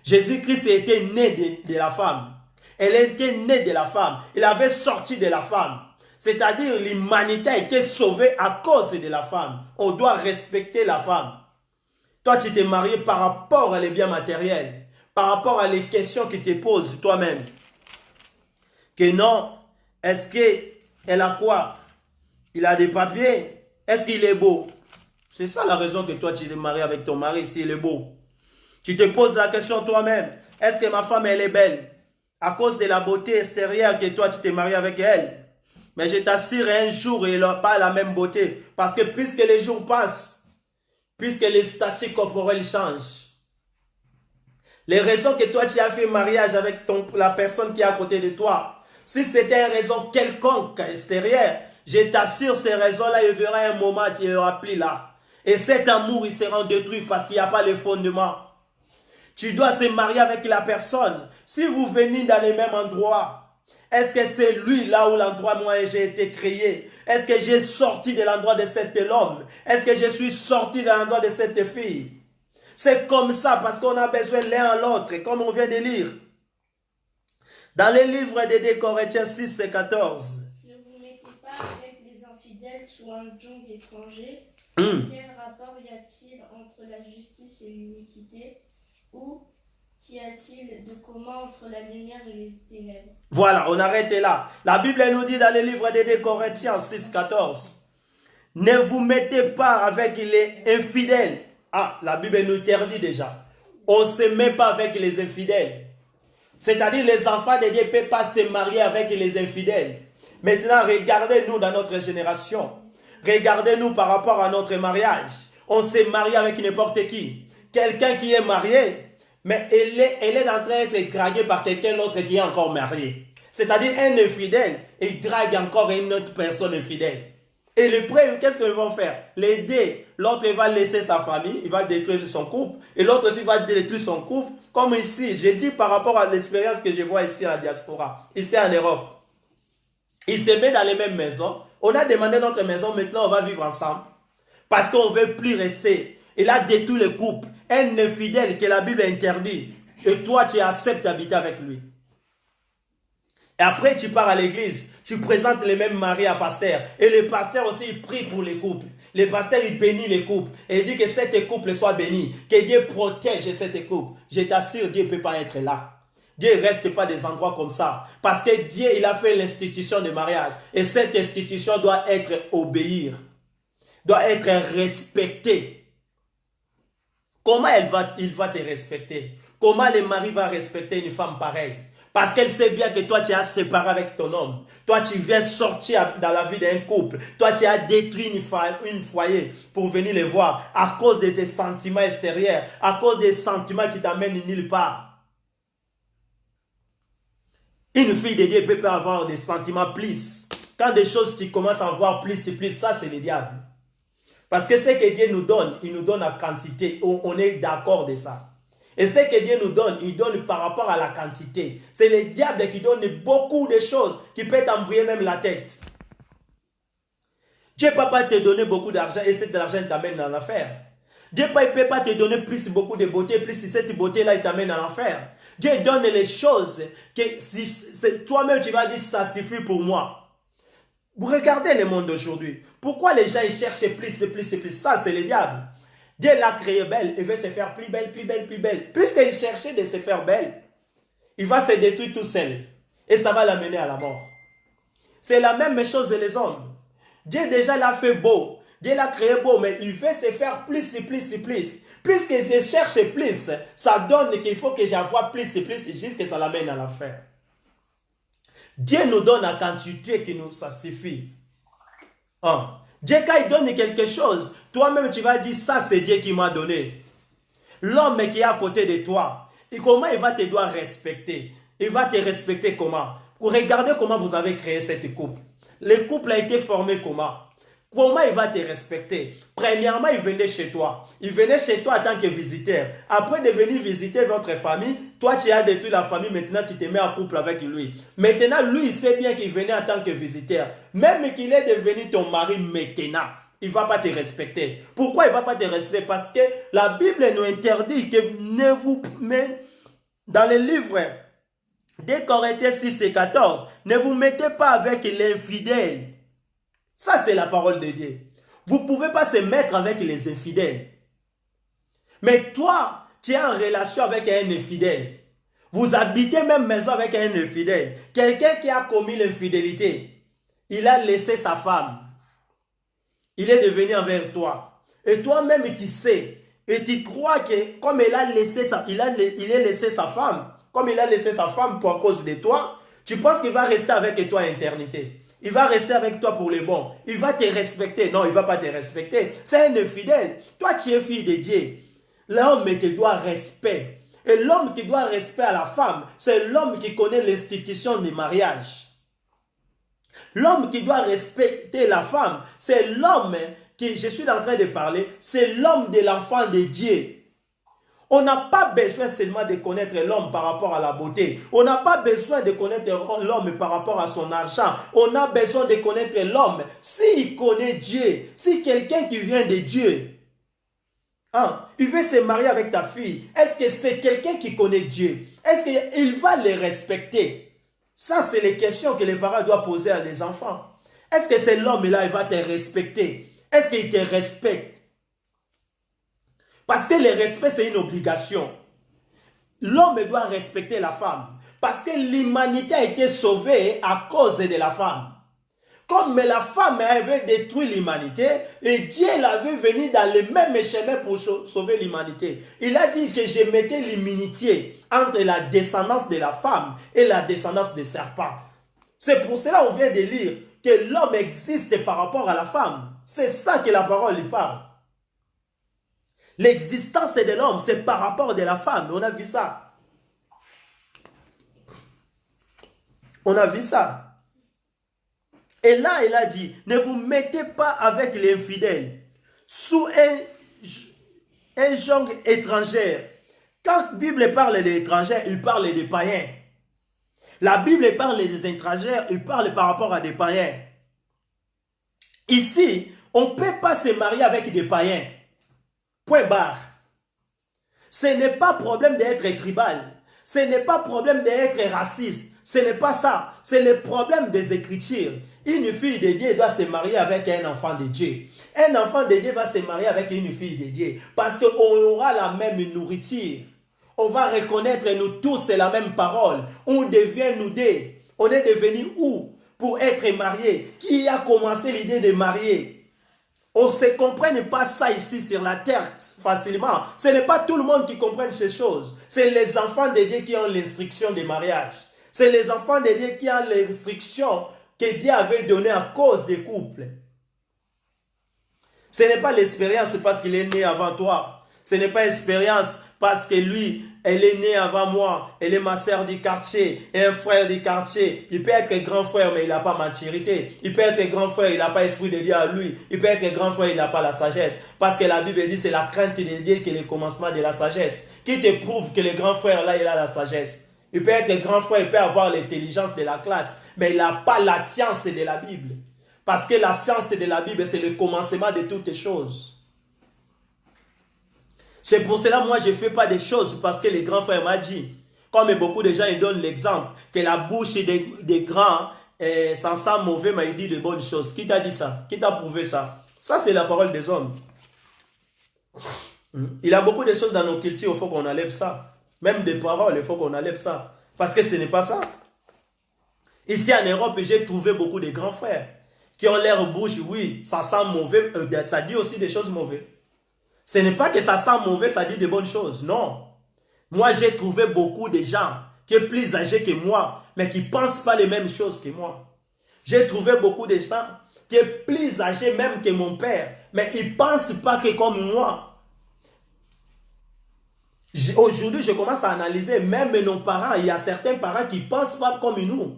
Jésus-Christ était né de la femme. Elle était née de la femme. Il avait sorti de la femme. C'est-à-dire l'humanité a été sauvée à cause de la femme. On doit respecter la femme. Toi, tu t'es marié par rapport à les biens matériels, par rapport à les questions que tu te poses toi-même. Que non, est-ce qu'elle a quoi? Il a des papiers? Est-ce qu'il est beau? C'est ça la raison que toi, tu t'es marié avec ton mari, s'il est beau. Tu te poses la question toi-même. Est-ce que ma femme, elle est belle? À cause de la beauté extérieure que toi, tu t'es marié avec elle. Mais je t'assure, un jour, elle n'a pas la même beauté. Parce que puisque les jours passent, puisque les statuts corporels changent. Les raisons que toi tu as fait mariage avec la personne qui est à côté de toi, si c'était une raison quelconque extérieure, je t'assure ces raisons-là, il y aura un moment qui ne aura plus là. Et cet amour, il sera détruit parce qu'il n'y a pas le fondement. Tu dois se marier avec la personne. Si vous venez dans les mêmes endroits, est-ce que c'est lui là où l'endroit moi j'ai été créé? Est-ce que j'ai sorti de l'endroit de cet homme? Est-ce que je suis sorti de l'endroit de cette fille? C'est comme ça parce qu'on a besoin l'un à l'autre, comme on vient de lire. Dans le livre de 2 Corinthiens 6 et 14. Ne vous mettez pas avec les infidèles sous un joug étranger. Quel rapport y a-t-il entre la justice et l'iniquité? Ou qu'y a-t-il de commun entre la lumière et les ténèbres? Voilà, on arrête là. La Bible nous dit dans le livre de 2 Corinthiens 6, 14. Ne vous mettez pas avec les infidèles. Ah, la Bible nous interdit déjà. On ne se met pas avec les infidèles. C'est-à-dire les enfants de Dieu ne peuvent pas se marier avec les infidèles. Maintenant, regardez-nous dans notre génération. Regardez-nous par rapport à notre mariage. On s'est marié avec n'importe qui. Quelqu'un qui est marié, mais elle est en train d'être draguée par quelqu'un d'autre qui est encore marié. C'est-à-dire un infidèle, il drague encore une autre personne infidèle. Et les prêts, qu'est-ce qu'ils vont faire? Les deux. L'autre va laisser sa famille, il va détruire son couple. Et l'autre aussi va détruire son couple. Comme ici, j'ai dit par rapport à l'expérience que je vois ici en diaspora, ici en Europe. Ils se mettent dans les mêmes maisons. On a demandé notre maison, maintenant on va vivre ensemble. Parce qu'on ne veut plus rester. Il a détruit le couple. Un infidèle que la Bible interdit. Et toi, tu acceptes d'habiter avec lui. Et après, tu pars à l'église. Tu présentes les mêmes maris à pasteur. Et le pasteur aussi, il prie pour les couples. Le pasteur, il bénit les couples. Et il dit que cet couple soit béni. Que Dieu protège cet couple. Je t'assure, Dieu ne peut pas être là. Dieu ne reste pas des endroits comme ça. Parce que Dieu, il a fait l'institution de mariage. Et cette institution doit être obéir. Doit être respectée. Comment il va te respecter? Comment le mari va respecter une femme pareille? Parce qu'elle sait bien que toi, tu as séparé avec ton homme. Toi, tu viens sortir dans la vie d'un couple. Toi, tu as détruit une foyer pour venir les voir à cause de tes sentiments extérieurs, à cause des sentiments qui t'amènent nulle part. Une fille de Dieu peut pas avoir des sentiments plus. Quand des choses tu commences à voir plus, ça c'est le diable. Parce que ce que Dieu nous donne, il nous donne la quantité. On est d'accord de ça. Et ce que Dieu nous donne, il donne par rapport à la quantité. C'est le diable qui donne beaucoup de choses qui peut t'embrouiller même la tête. Dieu ne peut pas te donner beaucoup d'argent et cet argent t'amène dans l'affaire. Dieu ne peut pas te donner beaucoup de beauté, plus cette beauté-là, il t'amène dans l'enfer. Dieu donne les choses que si toi-même tu vas dire ça suffit pour moi. Vous regardez le monde d'aujourd'hui. Pourquoi les gens ils cherchent plus? Ça, c'est le diable. Dieu l'a créé belle, il veut se faire plus belle, plus belle, plus belle. Puisqu'il cherchait de se faire belle, il va se détruire tout seul. Et ça va l'amener à la mort. C'est la même chose les hommes. Dieu déjà l'a fait beau. Dieu l'a créé beau, mais il veut se faire plus. Puisqu'il se cherche plus, ça donne qu'il faut que j'envoie plus, jusqu'à ça l'amène à l'enfer. Dieu nous donne la quantité qui nous ça suffit. Dieu, quand il donne quelque chose, toi-même tu vas dire ça c'est Dieu qui m'a donné. L'homme qui est à côté de toi, et comment il va te devoir respecter? Il va te respecter comment? Regardez comment vous avez créé cette couple. Le couple a été formé comment? Comment il va te respecter? Premièrement, il venait chez toi. Il venait chez toi en tant que visiteur. Après de venir visiter votre famille, toi tu as détruit la famille, maintenant tu te mets en couple avec lui. Maintenant, lui, il sait bien qu'il venait en tant que visiteur. Même qu'il est devenu ton mari maintenant, il ne va pas te respecter. Pourquoi il ne va pas te respecter? Parce que la Bible nous interdit que ne vous mettez dans le livre de Corinthiens 6 et 14, ne vous mettez pas avec l'infidèle. Ça, c'est la parole de Dieu. Vous ne pouvez pas se mettre avec les infidèles. Mais toi, tu es en relation avec un infidèle. Vous habitez même maison avec un infidèle. Quelqu'un qui a commis l'infidélité, il a laissé sa femme. Il est devenu envers toi. Et toi-même, tu sais. Et tu crois que comme il a laissé sa femme, comme il a laissé sa femme pour cause de toi, tu penses qu'il va rester avec toi à l'éternité. Il va rester avec toi pour le bon. Il va te respecter. Non, il ne va pas te respecter. C'est un infidèle. Toi, tu es fille de Dieu. L'homme te doit respect. Et l'homme qui doit respect à la femme, c'est l'homme qui connaît l'institution du mariage. L'homme qui doit respecter la femme, c'est l'homme qui, je suis en train de parler, c'est l'homme de l'enfant de Dieu. On n'a pas besoin seulement de connaître l'homme par rapport à la beauté. On n'a pas besoin de connaître l'homme par rapport à son argent. On a besoin de connaître l'homme s'il connaît Dieu. Si quelqu'un qui vient de Dieu, il veut se marier avec ta fille, est-ce que c'est quelqu'un qui connaît Dieu? Est-ce qu'il va les respecter? Ça, c'est les questions que les parents doivent poser à les enfants. Est-ce que c'est l'homme-là, il va te respecter? Est-ce qu'il te respecte? Parce que le respect, c'est une obligation. L'homme doit respecter la femme. Parce que l'humanité a été sauvée à cause de la femme. Comme la femme avait détruit l'humanité, et Dieu l'avait venu dans le même chemin pour sauver l'humanité. Il a dit que je mettais l'immunité entre la descendance de la femme et la descendance des serpents. C'est pour cela qu'on vient de lire que l'homme existe par rapport à la femme. C'est ça que la parole lui parle. L'existence de l'homme, c'est par rapport de la femme. On a vu ça. On a vu ça. Et là, il a dit, ne vous mettez pas avec les infidèles sous un genre étranger. Quand la Bible parle des étrangers, il parle des païens. La Bible parle des étrangers, il parle par rapport à des païens. Ici, on ne peut pas se marier avec des païens. Point barre. Ce n'est pas problème d'être tribal. Ce n'est pas problème d'être raciste. Ce n'est pas ça. C'est le problème des Écritures. Une fille de Dieu doit se marier avec un enfant de Dieu. Un enfant de Dieu va se marier avec une fille de Dieu. Parce qu'on aura la même nourriture. On va reconnaître nous tous, c'est la même parole. On devient nous deux. On est devenu où pour être mariés? Qui a commencé l'idée de marier? On ne se comprenne pas ça ici sur la terre facilement. Ce n'est pas tout le monde qui comprenne ces choses. C'est les enfants de Dieu qui ont l'instruction du mariage. C'est les enfants de Dieu qui ont l'instruction que Dieu avait donnée à cause des couples. Ce n'est pas l'expérience parce qu'il est né avant toi. Ce n'est pas l'expérience parce que lui, elle est née avant moi. Elle est ma sœur du quartier et un frère du quartier. Il peut être grand frère, mais il n'a pas maturité. Il peut être grand frère, il n'a pas l'esprit de Dieu à lui. Il peut être grand frère, il n'a pas la sagesse. Parce que la Bible dit c'est la crainte de Dieu qui est le commencement de la sagesse. Qui te prouve que le grand frère là, il a la sagesse? Il peut être grand frère, il peut avoir l'intelligence de la classe, mais il n'a pas la science de la Bible. Parce que la science de la Bible, c'est le commencement de toutes les choses. C'est pour cela, moi, je ne fais pas des choses parce que le grand frère m'a dit. Comme beaucoup de gens, ils donnent l'exemple que la bouche des grands, sans ça mauvais, mais il dit de bonnes choses. Qui t'a dit ça? Qui t'a prouvé ça? Ça, c'est la parole des hommes. Il y a beaucoup de choses dans nos cultures, il faut qu'on enlève ça. Même des paroles, il faut qu'on enlève ça. Parce que ce n'est pas ça. Ici en Europe, j'ai trouvé beaucoup de grands frères qui ont leur bouche, oui, ça sent mauvais, ça dit aussi des choses mauvaises. Ce n'est pas que ça sent mauvais, ça dit de bonnes choses. Non. Moi, j'ai trouvé beaucoup de gens qui sont plus âgés que moi, mais qui ne pensent pas les mêmes choses que moi. J'ai trouvé beaucoup de gens qui sont plus âgés même que mon père, mais ils ne pensent pas que comme moi. Aujourd'hui, je commence à analyser même nos parents. Il y a certains parents qui ne pensent pas comme nous.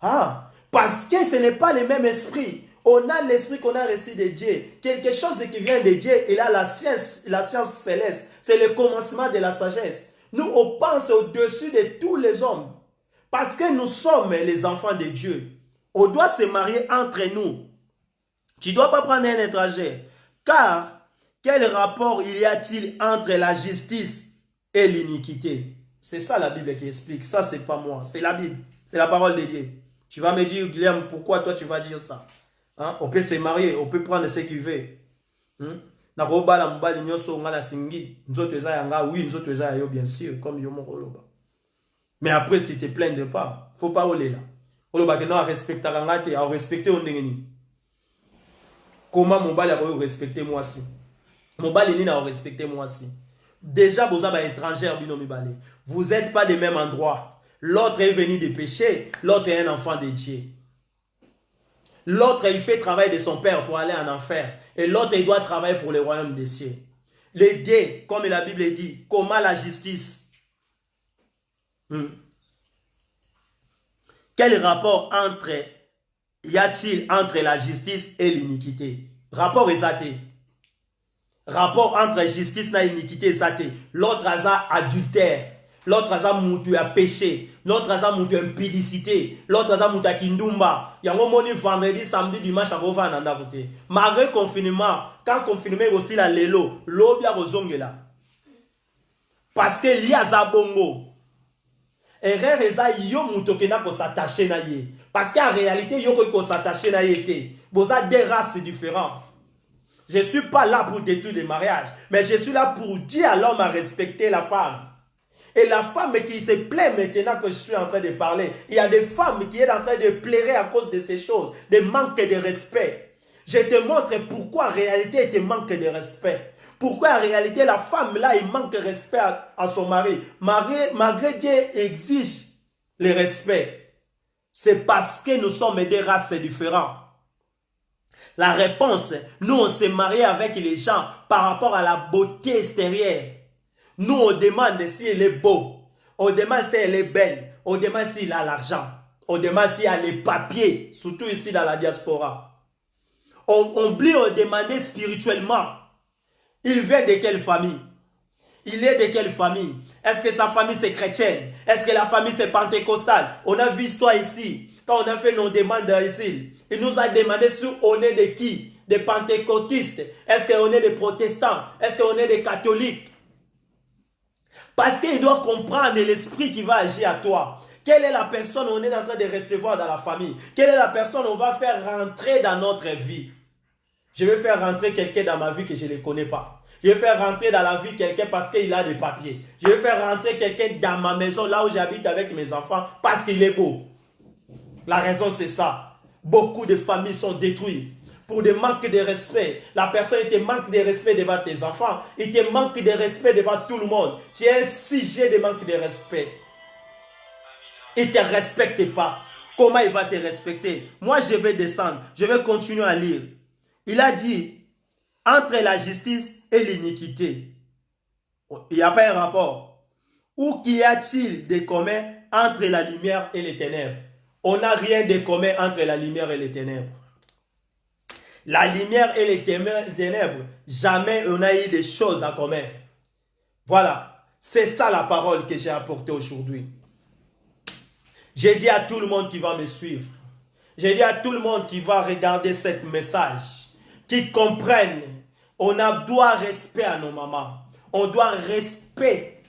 Ah, parce que ce n'est pas le même esprit. On a l'esprit qu'on a reçu de Dieu. Quelque chose qui vient de Dieu, il a la science céleste. C'est le commencement de la sagesse. Nous, on pense au-dessus de tous les hommes. Parce que nous sommes les enfants de Dieu. On doit se marier entre nous. Tu ne dois pas prendre un étranger. Car, quel rapport y a-t-il entre la justice et l'iniquité? C'est ça la Bible qui explique. Ça, ce n'est pas moi. C'est la Bible. C'est la parole de Dieu. Tu vas me dire, Guillaume, pourquoi toi tu vas dire ça? Hein? On peut se marier, on peut prendre ce qu'il veut. Bien sûr, comme yo mokoloba. Mais après, tu te plains de pas. Faut pas aller là. Oloba que non respecter ngate, à respecter on ndengeni. Comment mon bal a respecter moi aussi? Mon bal n'a respecté moi aussi. Déjà, vous avez un étranger bino mi balé. Vous n'êtes pas des mêmes endroits. L'autre est venu de pécher, l'autre est un enfant de Dieu. L'autre, il fait travail de son père pour aller en enfer. Et l'autre, il doit travailler pour le royaume des cieux. Les deux, comme la Bible dit, comment la justice? Quel rapport y a-t-il entre la justice et l'iniquité? Rapport exaté. Rapport entre justice et l'iniquité exaté. L'autre a adultère. L'autre a moutu à péché. L'autre a moutu à impudicité. L'autre a moutu à kindumba. Il y a un moment vendredi, samedi, dimanche, à Rova, à Nandavote. Malgré le confinement, quand le confinement aussi la lelo, l'eau bien là. Parce que il y a Zabongo. Erreur eza yo mutokena ko s'attacher na ye. Parce qu'en réalité, yo ko s'attacher na ye. Boza des races différentes. Je ne suis pas là pour détruire les mariages, mais je suis là pour dire à l'homme à respecter la femme. Et la femme qui se plaît maintenant que je suis en train de parler, il y a des femmes qui sont en train de pleurer à cause de ces choses, de manque de respect. Je te montre pourquoi en réalité il te manque de respect. Pourquoi en réalité la femme là, il manque de respect à son mari. Malgré Dieu exige le respect. C'est parce que nous sommes des races différentes. La réponse, nous on s'est marié avec les gens par rapport à la beauté extérieure. Nous on demande si elle est beau. On demande si elle est belle. On demande s'il a l'argent. On demande s'il a les papiers. Surtout ici dans la diaspora. On oublie de demander spirituellement. Il vient de quelle famille? Il est de quelle famille? Est-ce que sa famille c'est chrétienne? Est-ce que la famille c'est pentecostale? On a vu histoire ici. Quand on a fait nos demandes ici, il nous a demandé si on est de qui? Des pentecôtistes? Est-ce qu'on est des protestants? Est-ce qu'on est des catholiques? Parce qu'il doit comprendre l'esprit qui va agir à toi. Quelle est la personne qu'on est en train de recevoir dans la famille? Quelle est la personne qu'on va faire rentrer dans notre vie? Je vais faire rentrer quelqu'un dans ma vie que je ne connais pas. Je vais faire rentrer dans la vie quelqu'un parce qu'il a des papiers. Je vais faire rentrer quelqu'un dans ma maison, là où j'habite avec mes enfants, parce qu'il est beau. La raison, c'est ça. Beaucoup de familles sont détruites pour des manques de respect. La personne, il te manque de respect devant tes enfants. Il te manque de respect devant tout le monde. Tu as un sujet de manque de respect. Il ne te respecte pas. Comment il va te respecter? Moi, je vais descendre. Je vais continuer à lire. Il a dit, entre la justice et l'iniquité, il n'y a pas un rapport. Ou qu'y a-t-il de commun entre la lumière et les ténèbres? On n'a rien de commun entre la lumière et les ténèbres. La lumière et les ténèbres, jamais on a eu des choses en commun. Voilà, c'est ça la parole que j'ai apportée aujourd'hui. J'ai dit à tout le monde qui va me suivre, j'ai dit à tout le monde qui va regarder ce message, qui comprennent, on doit respect à nos mamans, on doit respect.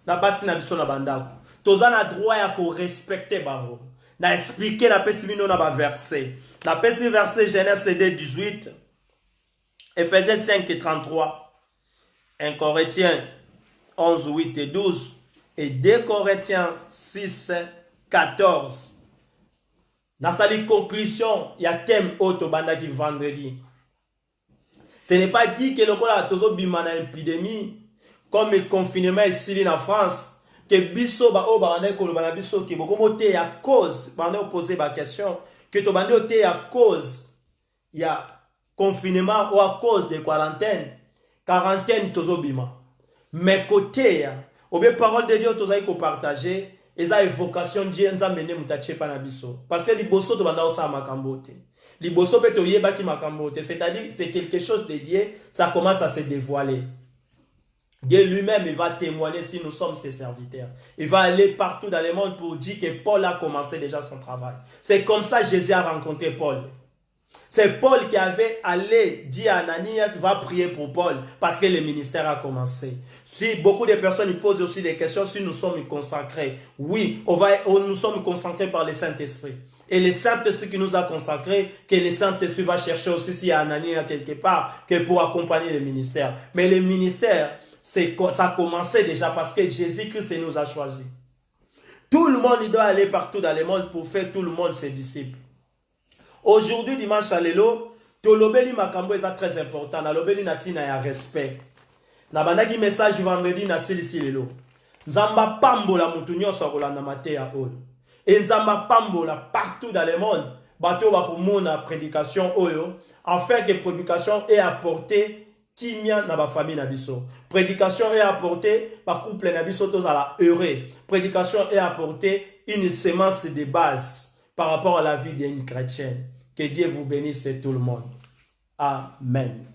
Na basi na biso na bandako. Tozana droit ya ko respecter bango. Na expliquer na pesi bino na ba verset. Na pesi verset Genèse 18, Ephésiens 5 et 33, 1 Corinthiens 11, 8 et 12 et 2 Corinthiens 6, 14. Dans sa conclusion, il y a thème auto bandaki vendredi. Ce n'est pas dit que le a toujours bimana épidémie comme le confinement ici en France que biso ba o ba ko ba biso ki boko moté à cause bande poser ba question que to bande oté à cause il y a confinement ou à cause de quarantaine toujours bima mais côté au bien parole de Dieu to za ko partager et ça évocation Dieu nza mené mutache pa na biso parce que liboso to bande o sa makambote liboso pe to yeba ki makambote c'est-à-dire c'est quelque chose de Dieu ça commence à se dévoiler. Dieu lui-même, il va témoigner si nous sommes ses serviteurs. Il va aller partout dans le monde pour dire que Paul a commencé déjà son travail. C'est comme ça que Jésus a rencontré Paul. C'est Paul qui avait allé dire à Ananias, va prier pour Paul, parce que le ministère a commencé. Si beaucoup de personnes ils posent aussi des questions, si nous sommes consacrés, oui, nous sommes consacrés par le Saint-Esprit. Et le Saint-Esprit qui nous a consacrés, que le Saint-Esprit va chercher aussi s'il y a Ananias quelque part, que pour accompagner le ministère. Mais le ministère, ça a commencé déjà parce que Jésus-Christ nous a choisis. Tout le monde il doit aller partout dans le monde pour faire tout le monde ses disciples. Aujourd'hui, dimanche à l'élo, tolobeli makambo est très important. Nalobeli natina ya respect. Nabandaki message vendredi na silisi l'élo. Nzamba pambola mutu nyonso akolanda mateya oyo. Et nzamba pambola partout dans le monde. Bato bakomona prédication oyo afin que prédication ait apporté kimia na ba famille na biso. Prédication est apportée par couple na biso tous à la heureux. Prédication est apportée une semence de base par rapport à la vie d'une chrétienne. Que Dieu vous bénisse tout le monde. Amen.